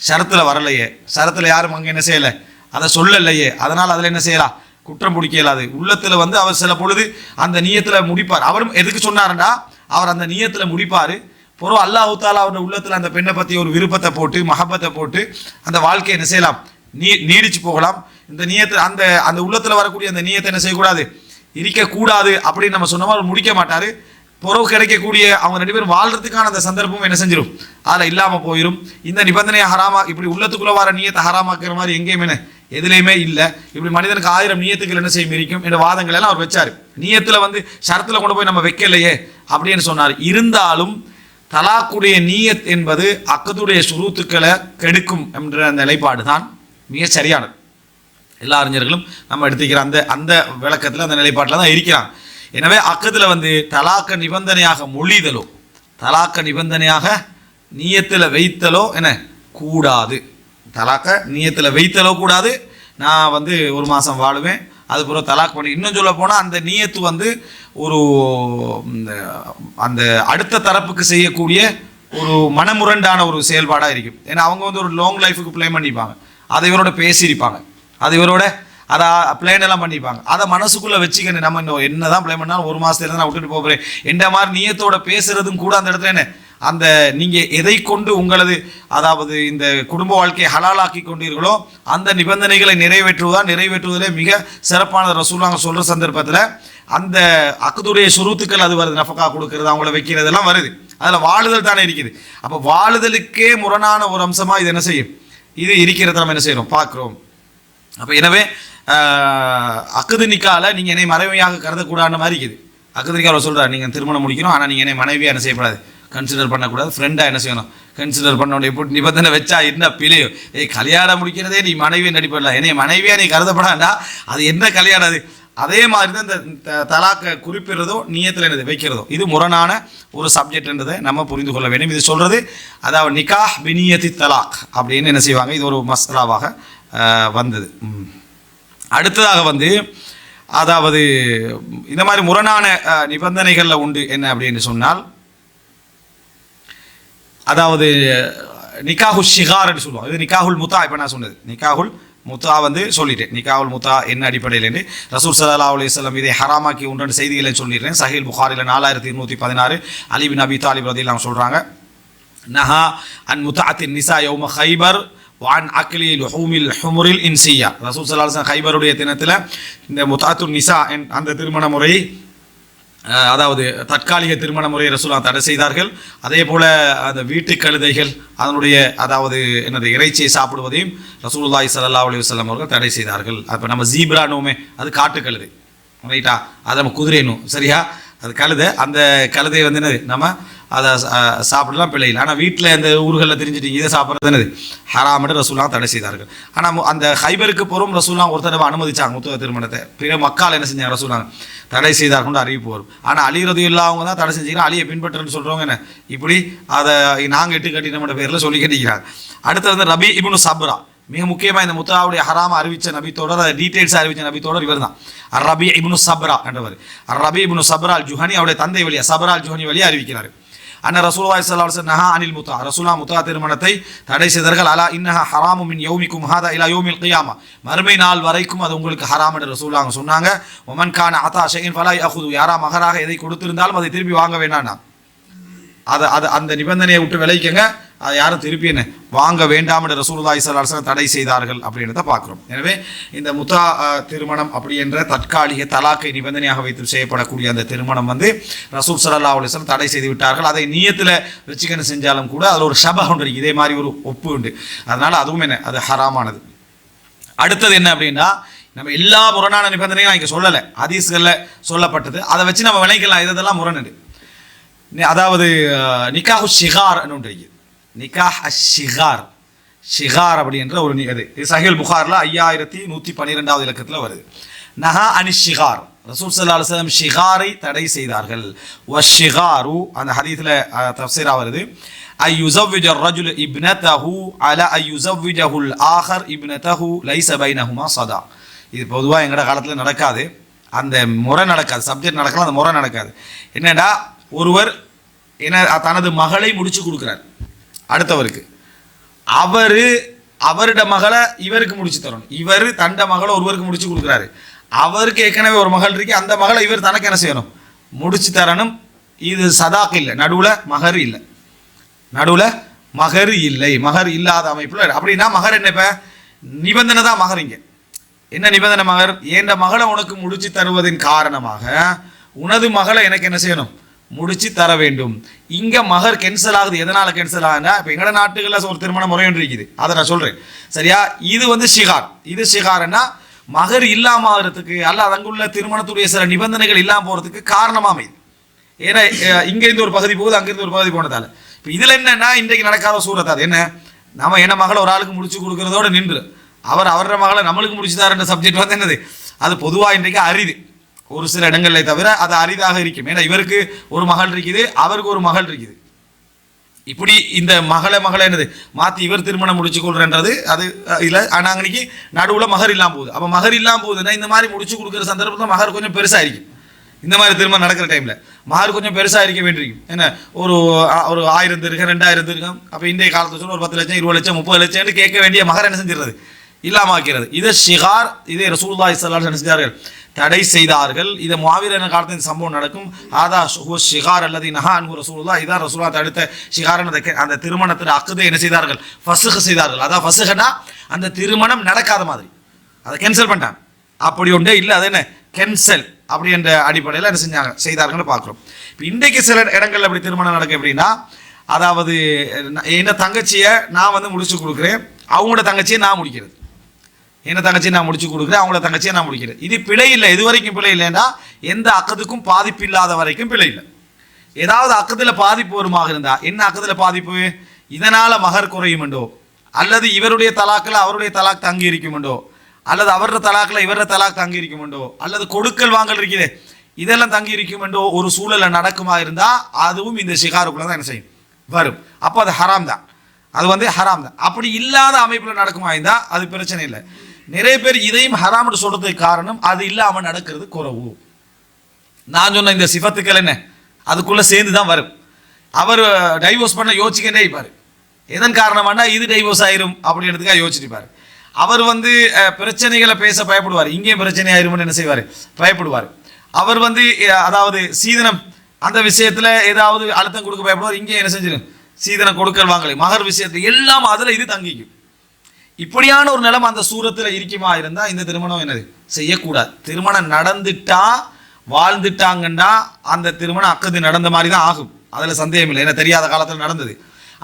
ஷரத்தில் வரலையே, ஷரத்தில் யாரும் அங்கே என்ன செய்யலை, அதை சொல்லலையே, அதனால் அதில் என்ன செய்யலாம், குற்றம் பிடிக்க இயலாது. உள்ளத்தில் வந்து அவர் சில பொழுது அந்த நீயத்தில் முடிப்பார். அவரும் எதுக்கு சொன்னார்டா, அவர் அந்த நீயத்தில் முடிப்பார், பொருள் அல்லாஹ் தஆலா அவருடைய உள்ளத்தில் அந்த பெண்ணை பற்றி ஒரு விருப்பத்தை போட்டு மஹப்பத்தை போட்டு அந்த வாழ்க்கையை என்ன செய்யலாம், நீடிச்சு போகலாம். இந்த நியத்தை அந்த அந்த உள்ளத்தில் வரக்கூடிய அந்த நியத்தை என்ன செய்யக்கூடாது, இருக்கக்கூடாது அப்படின்னு நம்ம சொன்னோமா அவர் முடிக்க மாட்டார். பொறவு கிடைக்கக்கூடிய அவங்க 2 பேரும் வாழ்றதுக்கான அந்த சந்தர்ப்பம் என்ன செஞ்சிடும், அதில் இல்லாமல் போயிடும். இந்த நிபந்தனையை ஹராமா இப்படி உள்ளத்துக்குள்ள வர நியத்தை ஹராமாக்குற மாதிரி எங்கேயுமே என்ன எதுலையுமே இல்லை. இப்படி மனிதனுக்கு 1000 நியத்துக்கள் என்ன செய்யும் இருக்கும் என்ற வாதங்கள் எல்லாம் அவர் வச்சார். நியத்தில் வந்து ஷரத்தில் கொண்டு போய் நம்ம வைக்கலையே அப்படின்னு சொன்னார். இருந்தாலும் தலாக்குடைய நியத் என்பது அக்கதுடைய சுரூத்துக்களை கெடுக்கும் என்ற அந்த நிலைப்பாடு தான் மிக சரியானது. எல்லா அறிஞர்களும் நம்ம எடுத்துக்கிற அந்த அந்த விளக்கத்தில் அந்த நிலைப்பாட்டில் தான் இருக்கிறாங்க. எனவே அக்கத்தில் வந்து தலாக்க நிபந்தனையாக மொழிதலோ தலாக்க நிபந்தனையாக நியத்தில் வைத்தலோ என்ன கூடாது. தலாக்க நியத்தில் வைத்தலோ கூடாது. நான் வந்து 1 மாதம் வாழுவேன் அதுக்கப்புறம் தலாக் பண்ணி, இன்னும் சொல்ல போனால் அந்த நியத்து வந்து ஒரு அந்த அடுத்த தரப்புக்கு செய்யக்கூடிய ஒரு மனமுரண்டான ஒரு செயல்பாடாக இருக்கும். ஏன்னா அவங்க வந்து ஒரு லாங் லைஃபுக்கு பிளான் பண்ணிப்பாங்க, அதை இவரோட பேசியிருப்பாங்க, அது இவரோட அதை பிளான் எல்லாம் பண்ணிப்பாங்க. அதை மனசுக்குள்ளே வச்சுக்கணும். நம்ம இன்னும் என்ன தான் பிளான் பண்ணாலும் 1 மாதத்துல நான் விட்டுட்டு போகிறேன் என்ற மாதிரி நியத்தோட பேசுறதும் கூட அந்த இடத்துல என்ன அந்த நீங்கள் எதை கொண்டு உங்களது அதாவது இந்த குடும்ப வாழ்க்கையை ஹலாலாக்கி கொண்டீர்களோ அந்த நிபந்தனைகளை நிறைவேற்றுவதிலே மிக சிறப்பான ரசூலுல்லாஹ் சொல்கிற சந்தர்ப்பத்தில் அந்த அக்குதுடைய சுருத்துக்கள் அது வருது, நஃபகா கொடுக்கறது அவங்கள வைக்கிறதெல்லாம் வருது. அதில் வாழுதல் தானே இருக்குது. அப்போ வாழுதலுக்கே முரணான ஒரு அம்சமாக இது என்ன செய்யும், இது இருக்கிறத நம்ம என்ன செய்கிறோம் பார்க்குறோம். அப்போ எனவே அக்குது நிக்கால நீங்கள் என்னை மனைவியாக கருதக்கூடாதுன்னு மாதிரி இருக்குது. அக்குது நிக்காவில் சொல்கிறார், நீங்கள் திருமணம் முடிக்கணும், ஆனால் நீங்கள் என்னை மனைவியாக என்ன செய்யக்கூடாது, கன்சிடர் பண்ணக்கூடாது, ஃப்ரெண்டாக என்ன செய்யணும் கன்சிடர் பண்ணணும். எப்படி நிபந்தனை வச்சா என்ன பிழையோ, கல்யாணம் முடிக்கிறதே நீ மனைவியை நடிப்படலாம், என்னை மனைவியாக நீ கருதப்படாண்டா அது என்ன கல்யாணம் அது. அதே மாதிரி தான் இந்த தலாக்கை குறிப்பிடுறதோ நியத்தில் என்னது வைக்கிறதோ இது முரணான ஒரு சப்ஜெக்ட்ன்றதை நம்ம புரிந்து கொள்ள வேண்டும். இது சொல்கிறது அதாவது நிகாஹ் பினியத்தி தலாக் அப்படின்னு என்ன செய்வாங்க, இது ஒரு மஸ்லாவாக வந்தது. அடுத்ததாக வந்து அதாவது இந்த மாதிரி முரணான நிபந்தனைகளில் உண்டு என்ன அப்படின்னு சொன்னால், அதாவது நிகாஹுல் ஷிகார்னு சொல்லுவோம். இது நிகாஹுல் முத்தா. இப்போ நான் சொன்னது நிகாஹுல் முத்தா வந்து சொல்லிட்டேன். நிகாஹுல் முத்தா என்ன அடிப்படையில் என்று ரசூல் ஸல்லல்லாஹு அலைஹி வஸல்லம் இதை ஹராமாக்கி உண்டு செய்திகளை சொல்லிடுறேன். சஹீல் புகாரில் 4216 அலி பின் அபி தாலிப் ரலியல்லாஹு சொல்கிறாங்க, நஹா அன் முத்தாத்தின் நிசா யௌம ஹைபர் வான் அக்லி லுஹூமில் ஹுமுரில் இன்சியா. ரசூல் ஸல்லல்லாஹு அலைஹி வஸல்லம் ஹைபருடைய தினத்தில் இந்த முத்தாத்துன் நிசா அந்த திருமண முறை அதாவது தற்காலிக திருமண முறையை ரசூலுல்லாஹ் தடை செய்தார்கள். அதே போல் அந்த வீட்டு கழுதைகள் அதனுடைய அதாவது என்னது இறைச்சியை சாப்பிடுவதையும் ரசூலுல்லாஹி ஸல்லல்லாஹு அலைஹி வஸல்லம் அவர்கள் தடை செய்தார்கள். அப்போ நம்ம ஜீப்ரானுமே அது காட்டு கழுதை ரைட்டா, அது நம்ம குதிரைனும் சரியா, அது கழுதை. அந்த கழுதையை வந்து என்னது நம்ம அதை சாப்பிடலாம் பிள்ளைகள். ஆனால் வீட்டில் இந்த ஊர்களில் தெரிஞ்சுட்டு இதை சாப்பிட்றது என்னது ஹராம்னு ரசூலுல்லாஹ் தடை செய்தார்கள். ஆனால் அந்த ஹைபருக்கு போகிறோம் ரசூலுல்லாஹ் ஒரு தடவை அனுமதிச்சாங்க முத்துவ திருமணத்தை. பிற மக்கள் என்ன செஞ்சாங்க, ரசூலுல்லாஹ் தடை செய்தார்கள் அறிவிப்பு வரும். ஆனால் அலி ரலியல்லாஹு அன்ஹு தான் தடை செஞ்சுக்கிறாங்க. அலியை பின்பற்றுன்னு சொல்கிறவங்க என்ன இப்படி அதை நாங்கள் இட்டு கட்டி நம்ம பேரில் சொல்லி கட்டிக்கிறாங்க. அடுத்து வந்து ரபி இப்னு சப்ரா, மிக முக்கியமாக இந்த முத்தாவுடைய ஹராம அறிவித்த நபித்தோடர், அதை டீட்டெயில்ஸ் அறிவித்த நபித்தோடர் இவர் தான் ரபி இப்னு சப்ரா என்றவர். ரபி இப்னு சப்ரா அல் ஜுஹனி அவருடைய தந்தை வழியா சப்ரா அல் ஜுஹனி வழியா அறிவிக்கிறார். அன்ன ரசூலுல்லாஹி ஸல்லல்லாஹு அலைஹி வஸல்லம் நஹா அனில் முத்தா, ரசூலுல்லாஹ் முத்தா திருமணத்தை தடை செய்தார்கள். அலா இன்னஹா ஹராமு மின் யௌமிக்கும் ஹாதா இலா யௌமில் கியாமா, மறுமை நாள் வரைக்கும் அது உங்களுக்கு ஹராம் என்று ரசூலுல்லாஹ் சொன்னாங்க. வமன் கான அத்தா ஷைஇன் ஃபலா யஅஹுது, யாரா மகராக எதை கொடுத்திருந்தாலும் அதை திருப்பி வாங்க வேண்டாம். அது அந்த நிபந்தனையை விட்டு விளைவிக்கங்க, அதை யாரும் திருப்பி என்ன வாங்க வேண்டாம் என்று ரசூலுல்லாஹி ஸல்லல்லாஹு அலைஹி வஸல்லம் தடை செய்தார்கள் அப்படின்றத பார்க்குறோம். எனவே இந்த முத்தா திருமணம் அப்படி என்ற தற்காலிக தலாக்கை நிபந்தனையாக வைத்து செய்யப்படக்கூடிய அந்த திருமணம் வந்து ரசூல் ஸல்லல்லாஹு அலைஹி வஸல்லம் தடை செய்து விட்டார்கள். அதை நியத்தில் வச்சுக்கன்னு செஞ்சாலும் கூட அதில் ஒரு ஷபஹ் ஒன்று இருக்குது, இதே மாதிரி ஒரு ஒப்பு உண்டு. அதனால் அதுவும் என்ன அது ஹராமானது. அடுத்தது என்ன அப்படின்னா, நம்ம எல்லா முரணான நிபந்தனையும் இங்கே சொல்லலை, ஹதீஸ்களில் சொல்லப்பட்டது, அதை வச்சு நம்ம விளைக்கலாம் இதெல்லாம் முரணு. அதாவது நிகாஹு ஷிகார் ஒன்று இருக்குது, நிகாஹ் அஷிகார் ஷிகார் அப்படின்ற ஒரு அது சஹீல் புகாரில் 5112 இலக்கத்தில் வருது. நஹா அனி ஷிகார், ரசூல் ஸல்லல்லாஹு அலைஹி வஸல்லம் ஷிகாரை தடை செய்தார்கள். வஷிகாரு அந்த ஹதீஸில் தஃப்சீரா வருது, ஐ யுஸவ்விஜ الرجل ابنته على أن يزوجه الآخر ابنته ليس بينهما صداق. இது பொதுவாக எங்கட காலத்தில் நடக்காது, அந்த முறை நடக்காது, சப்ஜெக்ட் நடக்கலாம், அந்த முறை நடக்காது. என்னடா ஒருவர் என்ன தனது மகளை முடிச்சு கொடுக்குறார் அடுத்தவருக்கு, அவருடைய மகளை இவருக்கு முடிச்சு தரணும், இவர் தண்ட மகளை ஒருவருக்கு முடிச்சு கொடுக்குறாரு, அவருக்கு ஏற்கனவே ஒரு மகள் இருக்கு, அந்த மகளை இவர் தனக்கு என்ன செய்யணும் முடிச்சு தரணும். இது சதாக் இல்லை, நடுவில் மகர் இல்லை. நடுவில் மகர் இல்லை, மகர் இல்லாத அமைப்பில். அப்படின்னா மகர் என்ன? இப்போ நிபந்தனை தான் மகர். இங்கே என்ன நிபந்தனை மகர்? என்ற மகளை உனக்கு முடிச்சு தருவதன் காரணமாக உனது மகளை எனக்கு என்ன செய்யணும்? முடிச்சு தர வேண்டும். இங்க மகர் கேன்சல் ஆகுது. எதனால கேன்சல் ஆகுதுன்னா, இப்போ எங்கட நாட்டுகளில் ஒரு திருமண முறை ஒன்று இருக்குது, அதை நான் சொல்றேன் சரியா. இது வந்து ஷிகார். இது ஷிகார்னா மகர் இல்லாம ஆகிறதுக்கு அல்ல அங்குள்ள திருமணத்துடைய சில நிபந்தனைகள் இல்லாமல் போறதுக்கு காரணமாக அமைது. ஏன்னா இங்கேருந்து ஒரு பகுதி போகுது, அங்கிருந்து ஒரு பகுதி போனதால. இப்போ இதுல என்னன்னா இன்றைக்கு நடக்காத சூரத் அது என்ன, நம்ம என்ன மகளை ஒரு ஆளுக்கு முடிச்சு கொடுக்கறதோட நின்று அவரோட மகளை நம்மளுக்கு முடிச்சுதாருன்ற சப்ஜெக்ட் வந்து என்னது, அது பொதுவாக இன்றைக்கு அரிது. ஒரு சில இடங்கள்ல தவிர அது அரிதாக இருக்கும். ஏன்னா இவருக்கு ஒரு மகள் இருக்குது, அவருக்கு ஒரு மகள் இருக்குது. இப்படி இந்த மகளை என்னது மாற்றி இவர் திருமணம் முடிச்சு கொள்றன்றது அது இல்லை. ஆனால் அன்னைக்கு நடுவில் மகர் இல்லாமல் போகுது. அப்போ மகர் இல்லாமல் போகுதுன்னா இந்த மாதிரி முடிச்சு கொடுக்குற சந்தர்ப்பத்தில் மகர் கொஞ்சம் பெருசாக இருக்கும். இந்த மாதிரி திருமணம் நடக்கிற டைமில் மகர் கொஞ்சம் பெருசாக இருக்க வேண்டியிருக்கும். என்ன ஒரு 1000 திருகம் 2000 திருகம். அப்போ இன்றைய காலத்தை சொல்ல ஒரு 10 லட்சம் 20 லட்சம் 30 லட்சம்னு கேட்க வேண்டிய மகர் என்ன செஞ்சிடுறது, இல்லாமல் ஆக்கிறது. இதை ஷிகார், இதே ரசூலுல்லாஹி ஸல்லல்லாஹு அலைஹி வஸல்லம் செஞ்சார்கள், தடை செய்தார்கள். இதை முஆவியா என்ற காலத்தில் இந்த சம்பவம் நடக்கும். ஆதா ஷிகார் அல்லது நஹா அன்ஹு ரசூலுல்லாஹ், இதான் ரசூலுல்லாஹ் தடுத்த ஷிகார். அந்த திருமணத்தில் அக்குதை என்ன செய்தார்கள், ஃபஸ்ஹ் செய்தார்கள். அதான் ஃபஸ்ஹ்னா அந்த திருமணம் நடக்காத மாதிரி, அதை கேன்சல் பண்ணிட்டாங்க. அப்படி ஒன்றே இல்லை, அது என்ன கேன்சல் அப்படி என்ற அடிப்படையில் என்ன செஞ்சாங்க செய்தார்கள்னு பார்க்குறோம். இப்போ இன்றைக்கு சில இடங்கள்ல அப்படி திருமணம் நடக்கும். எப்படின்னா, அதாவது என்ன தங்கச்சியை நான் வந்து முடிச்சு கொடுக்குறேன், அவங்களோட தங்கச்சியை நான் முடிக்கிறது. என்ன தங்கச்சியை நான் முடிச்சு கொடுக்குறேன், அவங்களோட தங்கச்சியை நான் முடிக்கிறேன். இது பிழை இல்லை. இது வரைக்கும் பிழை இல்லைன்னா எந்த அக்கதுக்கும் பாதிப்பு இல்லாத வரைக்கும் பிழை இல்லை. ஏதாவது அக்கத்தில் பாதிப்பு வருமாக இருந்தா, என்ன அக்கத்தில் பாதிப்பு, இதனால மகர் குறையுமெண்டோ, அல்லது இவருடைய தலாக்கில் அவருடைய தலாக் தங்கி இருக்குமெண்டோ, அல்லது அவரோட தலாக்கில் இவரோட தலாக் தங்கி இருக்குமெண்டோ, அல்லது கொடுக்கல் வாங்கல் இருக்குது இதெல்லாம் தங்கி இருக்குமெண்டோ ஒரு சூழலை நடக்குமா இருந்தா அதுவும் இந்த ஷிகாருக்குள்ள தான் என்ன செய்யும், வரும். அப்போ அது ஹராம் தான், அது வந்து ஹராம் தான். அப்படி இல்லாத அமைப்பில் நடக்குமா இருந்தா அது பிரச்சனை இல்லை. நிறைய பேர் இதையும் ஹராம்னு சொல்றதுக்கு காரணம் அது இல்லாமல் நடக்கிறது குறவு. நான் சொன்ன இந்த சிஃபத்துக்கள் என்ன அதுக்குள்ள சேர்ந்து தான் வரும். அவர் டைவோர்ஸ் பண்ண யோசிச்சுக்கிட்டே இருப்பார். எதன் காரணமானா இது டைவோர்ஸ் ஆயிரும் அப்படின்றதுக்காக யோசிச்சுப்பார். அவர் வந்து பிரச்சனைகளை பேச பயப்படுவார். இங்கேயும் பிரச்சனை ஆயிரும்னு என்ன செய்வார், பயப்படுவார். அவர் வந்து அதாவது சீதனம் அந்த விஷயத்துல ஏதாவது அழுத்தம் கொடுக்க பயப்படுவார். இங்கே என்ன செஞ்சிடும், சீதனம் கொடுக்கல் வாங்கலை மகர் விஷயத்துல எல்லாம் அதுல இது தங்கிக்கும். இப்படியான ஒரு நிலைமை அந்த சூரத்தில் இருக்குமா இருந்தா இந்த திருமணம் என்னது செய்யக்கூடாது. திருமணம் நடந்துட்டா வாழ்ந்துட்டாங்கன்னா அந்த திருமணம் அக்கது நடந்த மாதிரி தான் ஆகும். அதுல சந்தேகம் இல்லை. ஏன்னா தெரியாத காலத்தில் நடந்தது.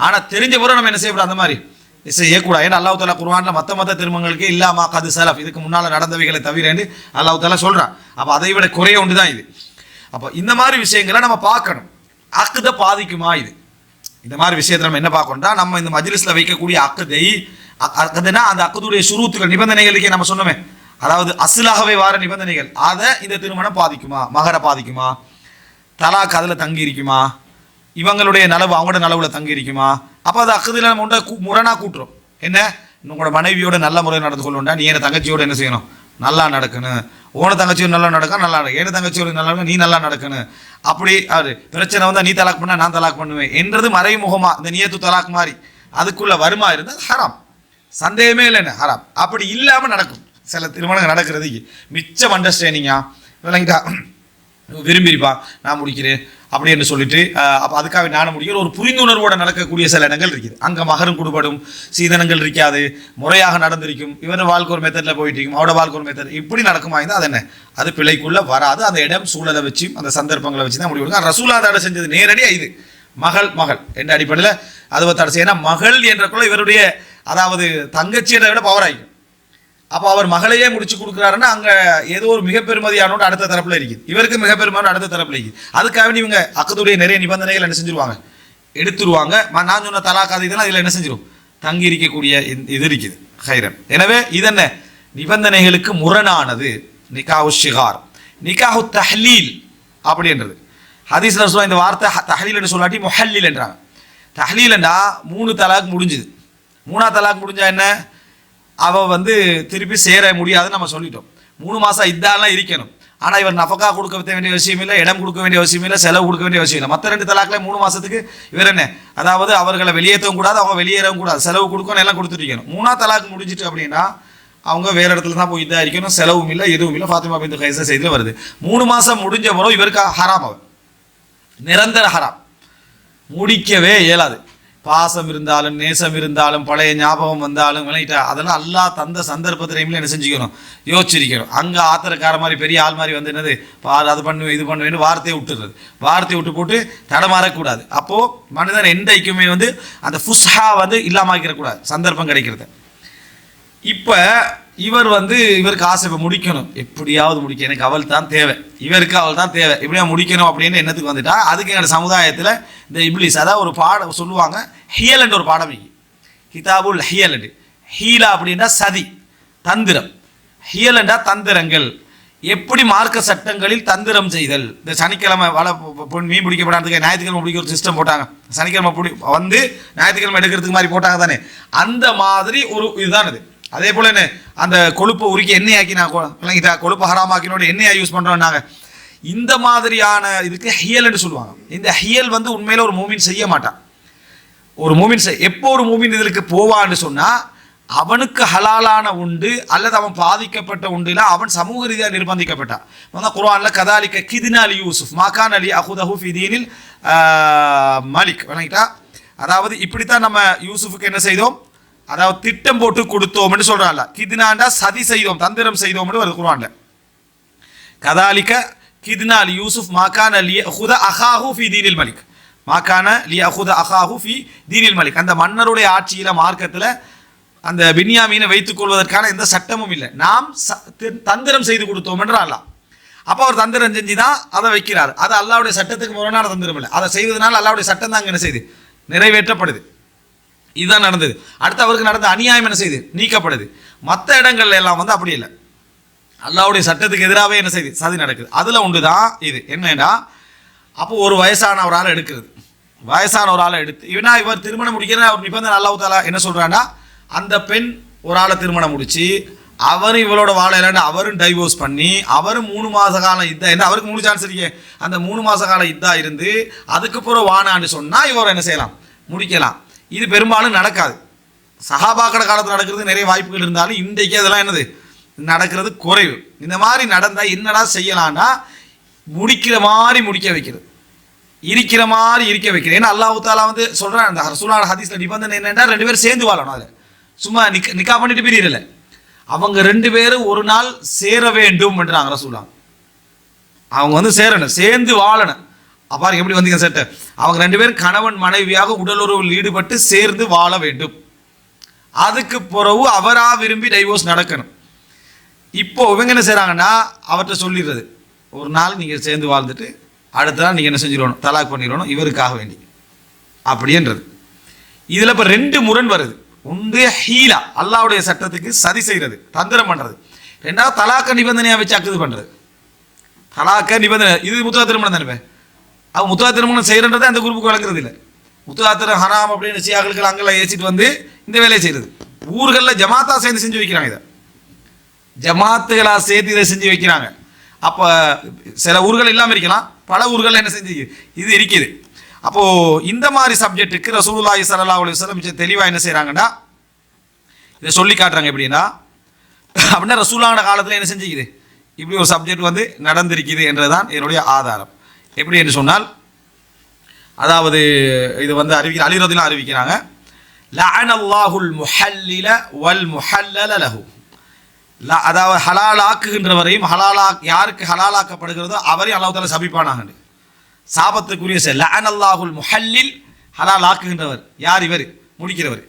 ஆனா தெரிஞ்ச பிறகு நம்ம என்ன செய்யக்கூடாது, அந்த மாதிரி செய்யக்கூடாது. ஏன்னா அல்லாஹ் தஆலா குர்ஆன்ல மத்த திருமணங்களுக்கு இல்லாமா கது சலஃப், இதுக்கு முன்னால நடந்தவைகளை தவிர அல்லாஹ் தஆலா சொல்றான். அப்ப அதை விட குறைய ஒன்று தான் இது. அப்ப இந்த மாதிரி விஷயங்களை நம்ம பார்க்கணும். அக்குதை பாதிக்குமா இது, இந்த மாதிரி விஷயத்தை நம்ம என்ன பார்க்கணும்னா, நம்ம இந்த மஜ்லிஸ்ல வைக்கக்கூடிய அக்குதுனா அந்த அக்குதுடைய சுரூத்துகள் நிபந்தனைகளுக்கே நம்ம சொன்னோமே, அதாவது அஸ்லாகவே வார நிபந்தனைகள், அதை இந்த திருமணம் பாதிக்குமா, மகரை பாதிக்குமா, தலாக் அதுல தங்கி இருக்குமா, இவங்களுடைய நலவு அவங்களோட நலவுல தங்கி இருக்குமா. அப்போ அது அக்குதுல நம்ம முரணா கூட்டுறோம். என்ன, உங்களோட மனைவியோட நல்ல முறையில் நடந்து கொள்ளுண்டா, நீ என்ன தங்கச்சியோட என்ன செய்யணும், நல்லா நடக்கணும். ஓன தங்கச்சியோட நல்லா நடக்கும், நல்லா நடக்கும். ஏன தங்கச்சியோட நல்லா நீ நல்லா நடக்கணும். அப்படி அது பிரச்சனை வந்தா நீ தலாக் பண்ண நான் தலாக் பண்ணுவேன் என்றது மறைமுகமா இந்த நியத்து தலாக் மாதிரி அதுக்குள்ள வருமா இருந்தால் ஹராம், சந்தேகமே இல்லைன்னு ஹராம். அப்படி இல்லாம நடக்கும் சில திருமணங்கள் நடக்கிறதுக்கு மிச்சம் அண்டர்ஸ்டாண்டிங்கா விளங்கிட்டா, விரும்பியிருப்பான் நான் முடிக்கிறேன் அப்படி என்று சொல்லிட்டு அப்போ அதுக்காக நானும் முடிக்கிற ஒரு புரிந்துணர்வோடு நடக்கக்கூடிய சில இடங்கள் இருக்குது. அங்கே மகரும் கொடுபடும், சீதனங்கள் இருக்காது, முறையாக நடந்திருக்கும், இவன் வாழ்க்கை ஒரு மெத்தடில் போயிட்டு இருக்கும், அவட வாழ்க்கை ஒரு மெத்தட் இப்படி நடக்குமா இருந்தால் அது என்ன, அது பிழைக்குள்ள வராது. அந்த இடம் சூழலை வச்சு அந்த சந்தர்ப்பங்களை வச்சு தான் முடிவு. ரசூலா தடை செஞ்சது நேரடியாக இது மகள் என்ற அடிப்படையில் அதுவை தடை செய்ய. ஏன்னா மகள் என்றக்குள்ள இவருடைய அதாவது தங்கச்சியை விட பவர் ஆகிக்கும். அப்போ அவர் மகளையே முடிச்சு கொடுக்குறாருன்னா அங்கே ஏதோ ஒரு மிக பெருமதியானோட அடுத்த தரப்பில் இருக்குது, இவருக்கு மிக பெருமையான அடுத்த தரப்பில் இருக்குது. அதுக்காக இவங்க அக்கத்துடைய நிறைய நிபந்தனைகள் என்ன செஞ்சிருவாங்க, எடுத்துருவாங்க. நான் சொன்ன தலாக்காத இதெல்லாம் இதில் என்ன செஞ்சிடும், தங்கி இருக்கக்கூடிய இது இருக்குது ஹைரன். எனவே இதென்ன நிபந்தனைகளுக்கு முரணானது நிகாஹு ஷிகார். நிகாஹு தஹ்லீல் அப்படின்றது ஹதீஸ்ல ரசூலுல்லாஹ் இந்த வார்த்தை தஹ்லீல் என்று சொல்லாட்டி முஹல்லில் என்றாங்க. தஹ்லீல்னா 3 தலாக் முடிஞ்சுது. 3ஆவது தலாக் முடிஞ்சா என்ன, அவள் வந்து திருப்பி சேர முடியாதுன்னு நம்ம சொல்லிட்டோம். 3 மாதம் இதாலாம் இருக்கணும். ஆனால் இவர் நஃபகா கொடுக்க வேண்டிய விஷயம் இல்லை, இடம் கொடுக்க வேண்டிய விஷயம் இல்லை, செலவு கொடுக்க வேண்டிய விஷயம் இல்லை. மற்ற 2 தலாக்கில் 3 மாதத்துக்கு இவர் என்ன, அதாவது அவர்களை வெளியேற்றவும் கூடாது, அவங்க வெளியேறவும் கூடாது, செலவு கொடுக்கணும், எல்லாம் கொடுத்துருக்கணும். 3ஆவது தலாக் முடிஞ்சிட்டு அப்படின்னா அவங்க வேறு இடத்துல தான் போய் இதாக இருக்கணும், செலவும் இல்லை எதுவும் இல்லை. ஃபாத்திமா பின்த் கைஸா செய்தியில் வருது. 3 மாதம் முடிஞ்ச பிறகு இவருக்கு ஹராம், அவர் நிரந்தர ஹராம், முடிக்கவே இயலாது. பாசம் இருந்தாலும் நேசம் இருந்தாலும் பழைய ஞாபகம் வந்தாலும் விளையிட்டா அதெல்லாம் அல்லாஹ் தந்த சந்தர்ப்பத்திலையும் என்ன செஞ்சுக்கணும், யோசிச்சிருக்கணும். அங்கே ஆத்திரக்கார மாதிரி பெரிய ஆள் மாதிரி வந்து என்னது அது பண்ணுவேன் இது பண்ணுவேன்னு வார்த்தையை விட்டுறது, வார்த்தையை விட்டு போட்டு தடமாறக்கூடாது. அப்போது மனிதன் எந்தைக்குமே வந்து அந்த ஃபுஸ்ஹா வந்து இல்லாமக்கிடக்கூடாது சந்தர்ப்பம் கிடைக்கிறது. இப்போ இவர் வந்து இவருக்கு ஆசை இப்போ முடிக்கணும், எப்படியாவது முடிக்க எனக்கு அவள் தான் தேவை, இவருக்கு அவள் தான் தேவை, இப்படியா முடிக்கணும் அப்படின்னு எண்ணத்துக்கு வந்துட்டா அதுக்கு எங்கள் சமுதாயத்தில் இந்த இப்லீஸ் அதாவது ஒரு பாடம் சொல்லுவாங்க, ஹியல் என்ற ஒரு பாடம் இங்கே கிதாபுல் ஹியல் என்று. ஹீலா அப்படின்னா சதி தந்திரம், ஹியல் என்றா தந்திரங்கள், எப்படி மார்க்க சட்டங்களில் தந்திரம் செய்தல். இந்த சனிக்கிழமை மீன் பிடிக்கப்படாதுக்கு ஞாயிற்றுக்கிழமை பிடிக்க ஒரு சிஸ்டம் போட்டாங்க, சனிக்கிழமை வந்து ஞாயிற்றுக்கிழமை எடுக்கிறதுக்கு மாதிரி போட்டாங்க தானே, அந்த மாதிரி ஒரு இதுதான் இது. அதே போல் என்ன அந்த கொழுப்பை உருக்கி எண்ணெயாக்கி நான் விளங்கிட்டா கொழுப்பு ஹராமாக்கினோட எண்ணெயாக யூஸ் பண்ணுறோம் நாங்கள். இந்த மாதிரியான இதுக்கு ஹியல்னு சொல்லுவாங்க. இந்த ஹியல் வந்து உண்மையில் ஒரு மூமின் செய்ய மாட்டான். ஒரு மூமின் எப்போ ஒரு மூமின் இதற்கு போவான்னு சொன்னால் அவனுக்கு ஹலாலான உண்டு அல்லது அவன் பாதிக்கப்பட்ட உண்டுல அவன் சமூக ரீதியாக நிர்பந்திக்கப்பட்டான். குர்ஆன்ல கதாலிக்க கிதினா அலி யூசுஃப் மாகான் அலி அஹுதஹு ஃபி தீனில் மலிக் விளங்கிட்டா, அதாவது இப்படித்தான் நம்ம யூசுஃபுக்கு என்ன செய்தோம், அதாவது திட்டம் போட்டு கொடுத்தோம்னு சொல்றான்ல, கிதினாண்டா சதி செய்தோம் தந்திரம் செய்தோம்னு வருது குர்ஆன்ல. கதாலிக்க கிதினா அலி யூசுஃப் மாகான் அலி அஹுத அஹாஹு ஃபி தீனில் மலிக், மாகான லி அஹுத அஹாஹு ஃபி தீனில் மலிக். அந்த மன்னருடைய ஆட்சியில மார்க்கத்தில் அந்த பின்யாமீனை வைத்துக் கொள்வதற்கான எந்த சட்டமும் இல்லை, நாம் தந்திரம் செய்து கொடுத்தோம் என்று அல்லாஹ். அப்போ அவர் தந்திரம் செஞ்சு தான் அதை வைக்கிறார். அது அல்லாஹ்வுடைய சட்டத்துக்கு முரணான தந்திரம் இல்லை, அதை செய்வதனால் அல்லாஹ்வுடைய சட்டம் தான் என்ன செய்து நிறைவேற்றப்படுது. இதுதான் நடந்தது. அடுத்து அவருக்கு நடந்த அநியாயம் என்ன செய்து நீக்கப்படுது. மற்ற இடங்கள்ல எல்லாம் வந்து அப்படி இல்லை, அல்லாஹ்வுடைய சட்டத்துக்கு எதிராகவே என்ன செய்து சதி நடக்குது. அதில் உண்டு தான் இது என்னன்னா, அப்போ ஒரு வயசான ஒரு ஆளை எடுக்கிறது, வயசான ஒரு ஆளை எடுத்து இவர் திருமணம் முடிக்கிற ஒரு நிபந்தனை அல்லாஹ் தஆலா என்ன சொல்றான்னா, அந்த பெண் ஒரு ஆளை திருமணம் முடிச்சு அவரும் இவளோட வாழையிலான்னு அவரும் டைவோர்ஸ் பண்ணி அவரும் 3 மாத காலம் இதா இருந்து அவருக்கு 3 சான்ஸ் இருக்கே, அந்த 3 மாத காலம் இதா இருந்து அதுக்கப்புறம் வானான்னு சொன்னால் இவர் என்ன செய்யலாம் முடிக்கலாம். இது பெரும்பாலும் நடக்காது. சஹாபாக்கட காலத்தில் நடக்கிறது நிறைய வாய்ப்புகள் இருந்தாலும் இன்றைக்கு அதெல்லாம் என்னது நடக்கிறது குறைவு. இந்த மாதிரி நடந்தால் என்னடா செய்யலான்னா முடிக்கிற மாதிரி முடிக்க வைக்கிறது, இருக்கிற மாதிரி இருக்க வைக்கிறது. ஏன்னா அல்லாஹ் தஆலா வந்து சொல்கிறான், அந்த ரசூலுல்லாஹ் ஹதீஸ்ல நிபந்தனை என்னென்னா 2 பேரும் சேர்ந்து வாழணும். அதில் சும்மா நிக்கா பண்ணிட்டு பிரியல, அவங்க 2 பேரும் ஒரு நாள் சேர வேண்டும் என்றாங்க ரசூலுல்லாஹ். அவங்க வந்து சேரணும், சேர்ந்து வாழணும். அப்பா எப்படி வந்தீங்க சேட்ட, அவங்க 2 பேரும் கணவன் மனைவியாக உடலுறவில் ஈடுபட்டு சேர்ந்து வாழ வேண்டும். அதுக்கு பிறகு அவரா விரும்பி டைவோர்ஸ் நடக்கணும். இப்போ இவங்க என்ன செய்கிறாங்கன்னா அவர்கிட்ட சொல்லிடுறது, ஒரு நாள் நீங்கள் சேர்ந்து வாழ்ந்துட்டு அடுத்த நாள் நீங்கள் என்ன செஞ்சிடணும் தலாக் பண்ணிடணும் இவருக்காக வேண்டி அப்படின்றது. இதில் இப்போ 2 முரண் வருது. ஒன்று ஹீலா அல்லாஹ்வுடைய சட்டத்துக்கு சதி செய்கிறது தந்திரம் பண்ணுறது, ரெண்டாவது தலாக்க நிபந்தனையாக வச்சு அக்குது பண்ணுறது. தலாக்க நிபந்தனை இது முத்தா திருமணம் தானே, அவங்க முத்தா திருமணம் செய்கிறன்றதை அந்த குரூப்புக்கு வழங்குறது இல்லை. முத்தா திரு ஹராம் அப்படின்னு சியாக்களுக்கு அங்கெல்லாம் ஏசிட்டு வந்து இந்த வேலையை செய்கிறது. ஊர்களில் ஜமாத்தா சேர்ந்து செஞ்சு வைக்கிறாங்க, இதை ஜமாத்துகளாக சேர்த்து இதை செஞ்சு வைக்கிறாங்க. அப்போ சில ஊர்கள் இல்லாமல் இருக்கலாம், பல ஊர்கள் என்ன செஞ்சு இது இருக்குது. அப்போது இந்த மாதிரி சப்ஜெக்ட்டுக்கு ரசூலுல்லாஹி ஸல்லல்லாஹு அலைஹி வஸல்லம் தெளிவாக என்ன செய்கிறாங்கன்னா இதை சொல்லி காட்டுறாங்க. எப்படின்னா அப்படின்னா ரசூலுல்லாஹோட காலத்தில் என்ன செஞ்சுக்குது இப்படி ஒரு சப்ஜெக்ட் வந்து நடந்திருக்குது என்றுதான் என்னுடைய ஆதாரம். எப்படி என்று சொன்னால், அதாவது இது வந்து அலி ரலியல்லாஹு அறிவிக்கிறாங்க, லஅனல்லாஹுல் முஹல்லில வல் முஹல்லல லஹு, அதாவது ஹலாலாக்குகின்றவரையும் யாருக்கு ஹலாலாக்கப்படுகிறதோ அவரையும் அல்லாஹ் தஆலா சபிப்பானாங்க. சாபத்துக்குரிய செயல் லஅனல்லாஹுல் முஹல்லில், ஹலால் ஆக்குகின்றவர் யார், இவர் முடிக்கிறவர்,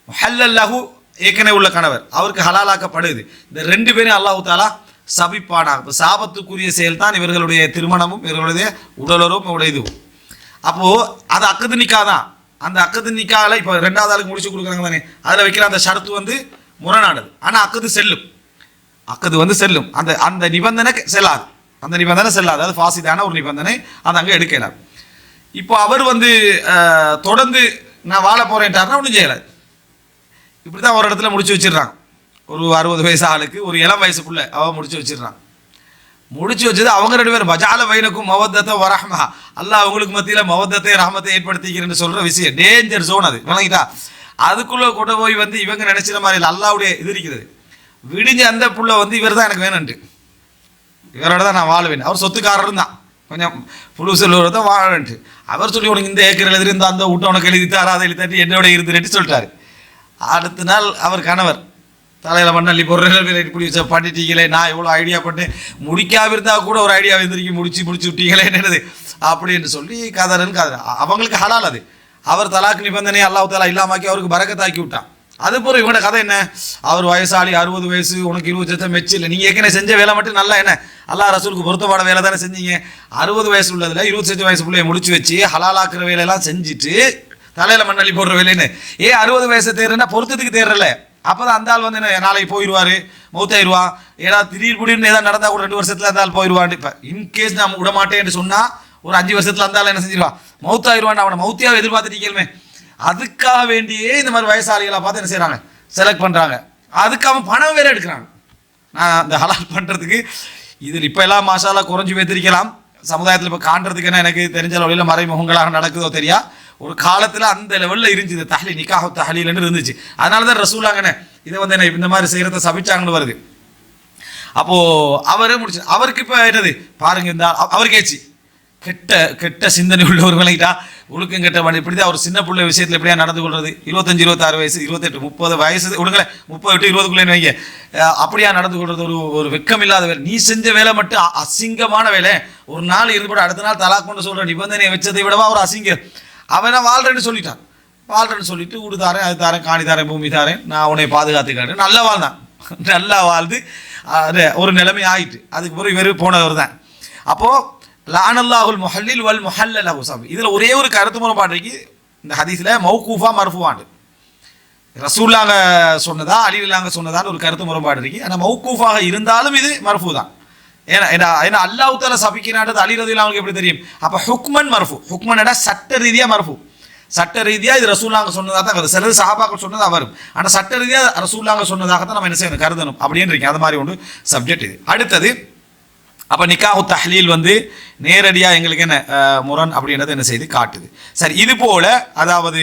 முஹல்லல் லஹு ஏற்கனவே உள்ள கணவர் அவருக்கு ஹலாலாக்கப்படுது. இந்த 2 பேரும் அல்லாஹ் தஆலா சபிப்பானாங்க. இப்போ சாபத்துக்குரிய செயல் தான் இவர்களுடைய திருமணமும் இவர்களுடைய உடலுறவும் இவருடைய இதுவும். அப்போது அது அக்கது நிக்கா தான். அந்த அக்கது நிக்காவில் இப்போ 2வது ஆளுக்கு முடிச்சு கொடுக்குறாங்க தானே, அதில் வைக்கிற அந்த ஷரத்து வந்து முரணானது. ஆனால் அக்கது செல்லும், அக்கது வந்து செல்லும். அந்த நிபந்தனை செல்லாது, அந்த நிபந்தனை செல்லாது, அது ஃபாசிதான ஒரு நிபந்தனை, அது அங்கே எடுக்கலாம். இப்போ அவர் வந்து தொடர்ந்து நான் வாழ போகிறேன்ட்டாருன்னா ஒன்றும் செய்யலாது. இப்படி தான் ஒரு இடத்துல முடிச்சு வச்சிடுறாங்க. ஒரு 60 வயசு ஆளுக்கு ஒரு இளம் வயசுக்குள்ள அவன் முடிச்சு வச்சிடுறான். முடிச்சு வச்சது அவங்க 2 பேரும் பஜால வைனக்கும் மவத்தத்தை வரஹ்மா, அல்லாஹ் அவங்களுக்கு மத்தியில் மவத்தத்தை ரஹமத்தை ஏற்படுத்திக்கிறேன்னு சொல்கிற விஷயம் டேஞ்சர் ஜோன். அது விளங்கிட்டா, அதுக்குள்ளே கொண்டு போய் வந்து இவங்க நினைச்சிற மாதிரி இல்லை, அல்லாஹ்வுடைய இது இருக்கிறது. விடிஞ்ச அந்த புள்ள வந்து இவர் தான் எனக்கு வேணும்ட்டு, இவரோட தான் நான் வாழுவேன், அவர் சொத்துக்காரரும் தான் கொஞ்சம் புழு செல்வதை வாழன்ட்டு. அவர் சொல்லி உனக்கு இந்த ஏக்கர் எழுதிருந்து அந்த விட்ட உனக்கு எழுதித்தாரா அதை எழுதி என்னோட இருந்துட்டு சொல்லிட்டாரு. அடுத்த நாள் அவர் கணவர் தலையில் மண்ணள்ளி பொருள் இப்படி பண்ணிட்டீங்களே, நான் எவ்வளோ ஐடியா பண்ணேன், முடிக்காம இருந்தால் கூட ஒரு ஐடியா எழுந்திரிக்கி முடிச்சு விட்டீங்களே என்னது அப்படின்னு சொல்லி கதறன்னு அவங்களுக்கு ஹலால் அது. அவர் தலாக் நிபந்தனை அல்லாஹ் தாலா இல்லாமாக்கி அவருக்கு பரக்கத்தாக்கி விட்டான். அது போகிற இவனோட கதை என்ன, அவர் வயசாளி 60 வயசு, உனக்கு 20 வருஷம் மெச்சு இல்லை, நீங்கள் ஏற்கனவே செஞ்ச வேலை மட்டும் நல்லா என்ன அல்லாஹ் ரசூலுக்கு பொருத்தமான வேலை தானே செஞ்சீங்க. 60 வயசு உள்ளதில் 25 வயசு பிள்ளைய முடிச்சு வச்சு ஹலாலாக்குற வேலையெல்லாம் செஞ்சுட்டு தலையில் மண்ணள்ளி போடுற வேலைன்னு 60 வயசு தேர்றேன்னா பொருத்தத்துக்கு தேர்றல. அப்போ தான் அந்த ஆள் வந்து என்ன நாளைக்கு போயிடுவார், மௌத்தாயிடுவான். ஏன்னா திடீர்னு ஏதாவது நடந்தால் கூட 2 வருஷத்தில் அந்த ஆள் போயிடுவான். இப்போ இன்கேஸ் நான் விட மாட்டேன்னு சொன்னால் ஒரு 5 வருஷத்தில் அந்த ஆள் என்ன செஞ்சிருவான், மௌத்தாயிடுவான். அவனை மௌத்தியாக எதிர்பார்த்துட்டீங்களுமே. அதுக்காக வேண்டியே இந்த மாதிரி வயசாளிகளை பார்த்து என்ன செய்கிறாங்க, செலக்ட் பண்ணுறாங்க. அதுக்கு அவன் பணம் வேறு எடுக்கிறாங்க. நான் இந்த ஹலால் பண்ணுறதுக்கு இதில் இப்போ எல்லாம் மாஷாலா குறைஞ்சி வைத்திருக்கலாம். சமுதாயத்தில் இப்போ காண்றதுக்கு என்ன எனக்கு தெரிஞ்ச வழியில் மறைமுகங்களாக நடக்குதோ தெரியா. ஒரு காலத்தில் அந்த லெவலில் இருந்துச்சு, தஹ்லீல் நிக்காஹ் தஹ்லீல்னு இருந்துச்சு. அதனால தான் ரசூலாங்கண்ணே இதை வந்து என்ன இந்த மாதிரி செய்கிறத சபிச்சாங்கன்னு வருது. அப்போது அவரே முடிச்சு அவருக்கு இப்போ என்னது பாருங்க, இந்த அவர் கேச்சு கெட்ட சிந்தனை உள்ளவர்களைட்டா ஒழுக்கம் கெட்ட பண்ணி இப்படி தான் அவர் சின்ன பிள்ளை விஷயத்தில் எப்படியா நடந்து கொள்வது. 25 26 வயசு 28 30 வயசு விடுங்களேன், 30 to 20 வைங்க, அப்படியா நடந்து கொள்வது ஒரு வெக்கம் இல்லாத வேலை. நீ செஞ்ச வேலை மட்டும் அசிங்கமான வேலை. ஒரு நாள் இருந்து கூட அடுத்த நாள் தலாக் கொண்டு சொல்கிற நிபந்தனையை வச்சதை விடவா ஒரு அசிங்கம். அவனை வாழ்றேன்னு சொல்லிட்டான். வாழ்றேன்னு சொல்லிட்டு வீடு தாரேன், அது தாரேன், காணி தாரேன், பூமி தாரேன், நான் உன்னை பாதுகாத்துக்காட்டேன். நல்லா வாழ்ந்தான், நல்லா வாழ்ந்து ஒரு நிலைமை ஆகிட்டு. அதுக்கு பிறகு இவர் போனவர் தான். அப்போது லானல்லாஹுல் முஹல்லில் வல் முஹல்லலஹு சபி. இதில் ஒரே ஒரு கருத்து முறைப்பாடு இருக்கு இந்த ஹதீஸில், மௌகூஃபா மர்ஃபூவாண்டு. ரசூல்லாங்க சொன்னதா அலிலாங்க சொன்னதான்னு ஒரு கருத்து முறைப்பாடு இருக்கு. ஆனால் மௌகூஃபாக இருந்தாலும் இது மர்ஃபூ தான். ஏன்னா அல்லாஹ் தாலா சபிக்கிறான்றது அலி ரலியல்லாஹு அன்ஹு எப்படி தெரியும். அப்போ ஹுக்மன் மர்ஃபூ, ஹுக்மன்டா சட்ட ரீதியாக மர்ஃபூ. சட்ட ரீதியாக இது ரசூல்லாங்க சொன்னதாக தான் வருது. சிலது சஹாபாக்கள் சொன்னதாக வரும். ஆனால் சட்ட ரீதியாக ரசூல்லாங்க சொன்னதாக தான் நம்ம என்ன செய்யணும், கருதணும் அப்படின்னு இருக்கீங்க. அது மாதிரி ஒன்று சப்ஜெக்ட் இது. அடுத்தது அப்போ நிக்காஹு தஹ்லீல் வந்து நேரடியாக எங்களுக்கு என்ன முரண் அப்படின்றது என்ன செய்து காட்டுது. சரி, இது போல் அதாவது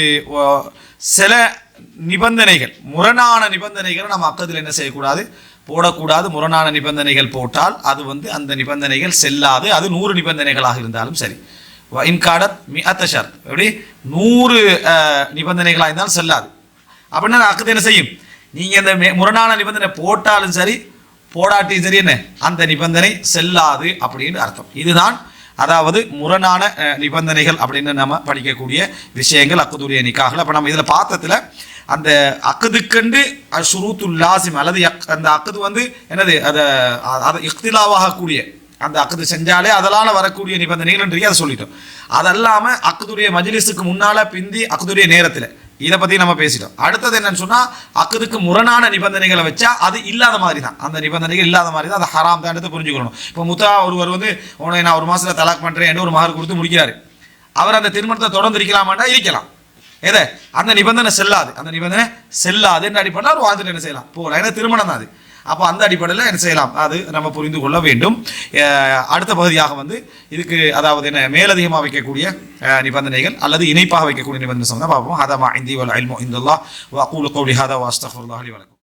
சில நிபந்தனைகள், முரணான நிபந்தனைகளை நம்ம அக்கத்தில் என்ன செய்யக்கூடாது, போடக்கூடாது. முரணான நிபந்தனைகள் போட்டால் அது வந்து அந்த நிபந்தனைகள் செல்லாது. அது 100 நிபந்தனைகளாக இருந்தாலும் சரி. இன்காடத் மிஅத்த ஷர்த், எப்படி 100 நிபந்தனைகளாக இருந்தாலும் செல்லாது. அப்படின்னா அக்கத்து என்ன செய்யும், நீங்கள் இந்த முரணான நிபந்தனை போட்டாலும் சரி போடாட்டியும் சரி என்ன அந்த நிபந்தனை செல்லாது அப்படின்னு அர்த்தம். இதுதான் அதாவது முரணான நிபந்தனைகள் அப்படின்னு நம்ம படிக்கக்கூடிய விஷயங்கள் அக்குதுடைய நிக்காஹ்ல. அப்போ நம்ம இதில் பார்த்ததில் அந்த அக்குதுக்கண்டு ஷுரூத்துல் லாசிம் அல்லது அந்த அக்குது வந்து என்னது அதை இக்திலாவாகக்கூடிய அந்த அக்குது செஞ்சாலே அதனால் வரக்கூடிய நிபந்தனைகள் அதை சொல்லிட்டோம். அதல்லாமல் அக்குதுடைய மஜ்லிஸுக்கு முன்னால் பிந்தி அக்குதுடைய நேரத்தில் இதை பற்றி நம்ம பேசிட்டோம். அடுத்தது என்னன்னு சொன்னால் அக்குதுக்கு முரணான நிபந்தனைகளை வச்சா அது இல்லாத மாதிரி தான், அந்த நிபந்தனைகள் இல்லாத மாதிரி தான், அது ஹராம் தான் புரிஞ்சுக்கணும். இப்போ முத்தா ஒருவர் வந்து உன்னை நான் 1 மாதத்தில் தலாக் பண்ணுறேன் என்று ஒரு மகர் கொடுத்து முடிக்கிறாரு. அவர் அந்த திருமணத்தை தொடர்ந்து இருக்கலாமாண்டா இருக்கலாம். எதை அந்த நிபந்தனை செல்லாது, அந்த நிபந்தனை செல்லாது என்ற அடிப்படையில் அவர் வாழ்ந்துட்டு என்ன செய்யலாம் போகலாம். ஏன்னா திருமணம் தான் அது. அப்போ அந்த அடிப்படையில் என்ன செய்யலாம், அது நம்ம புரிந்து கொள்ள வேண்டும். அடுத்த பகுதியாக வந்து இதுக்கு அதாவது என்ன மேலதிகமாக வைக்கக்கூடிய நிபந்தனைகள் அல்லது இணைப்பாக வைக்கக்கூடிய நிபந்தனை சொன்னால் பார்ப்போம். ஹதா மா இந்தி வல் இல்மு இந்தல்லாஹ் வ அகூலு கௌலி ஹதா வ அஸ்தக்ஃபிருல்லாஹ் லி வ லக்கும்.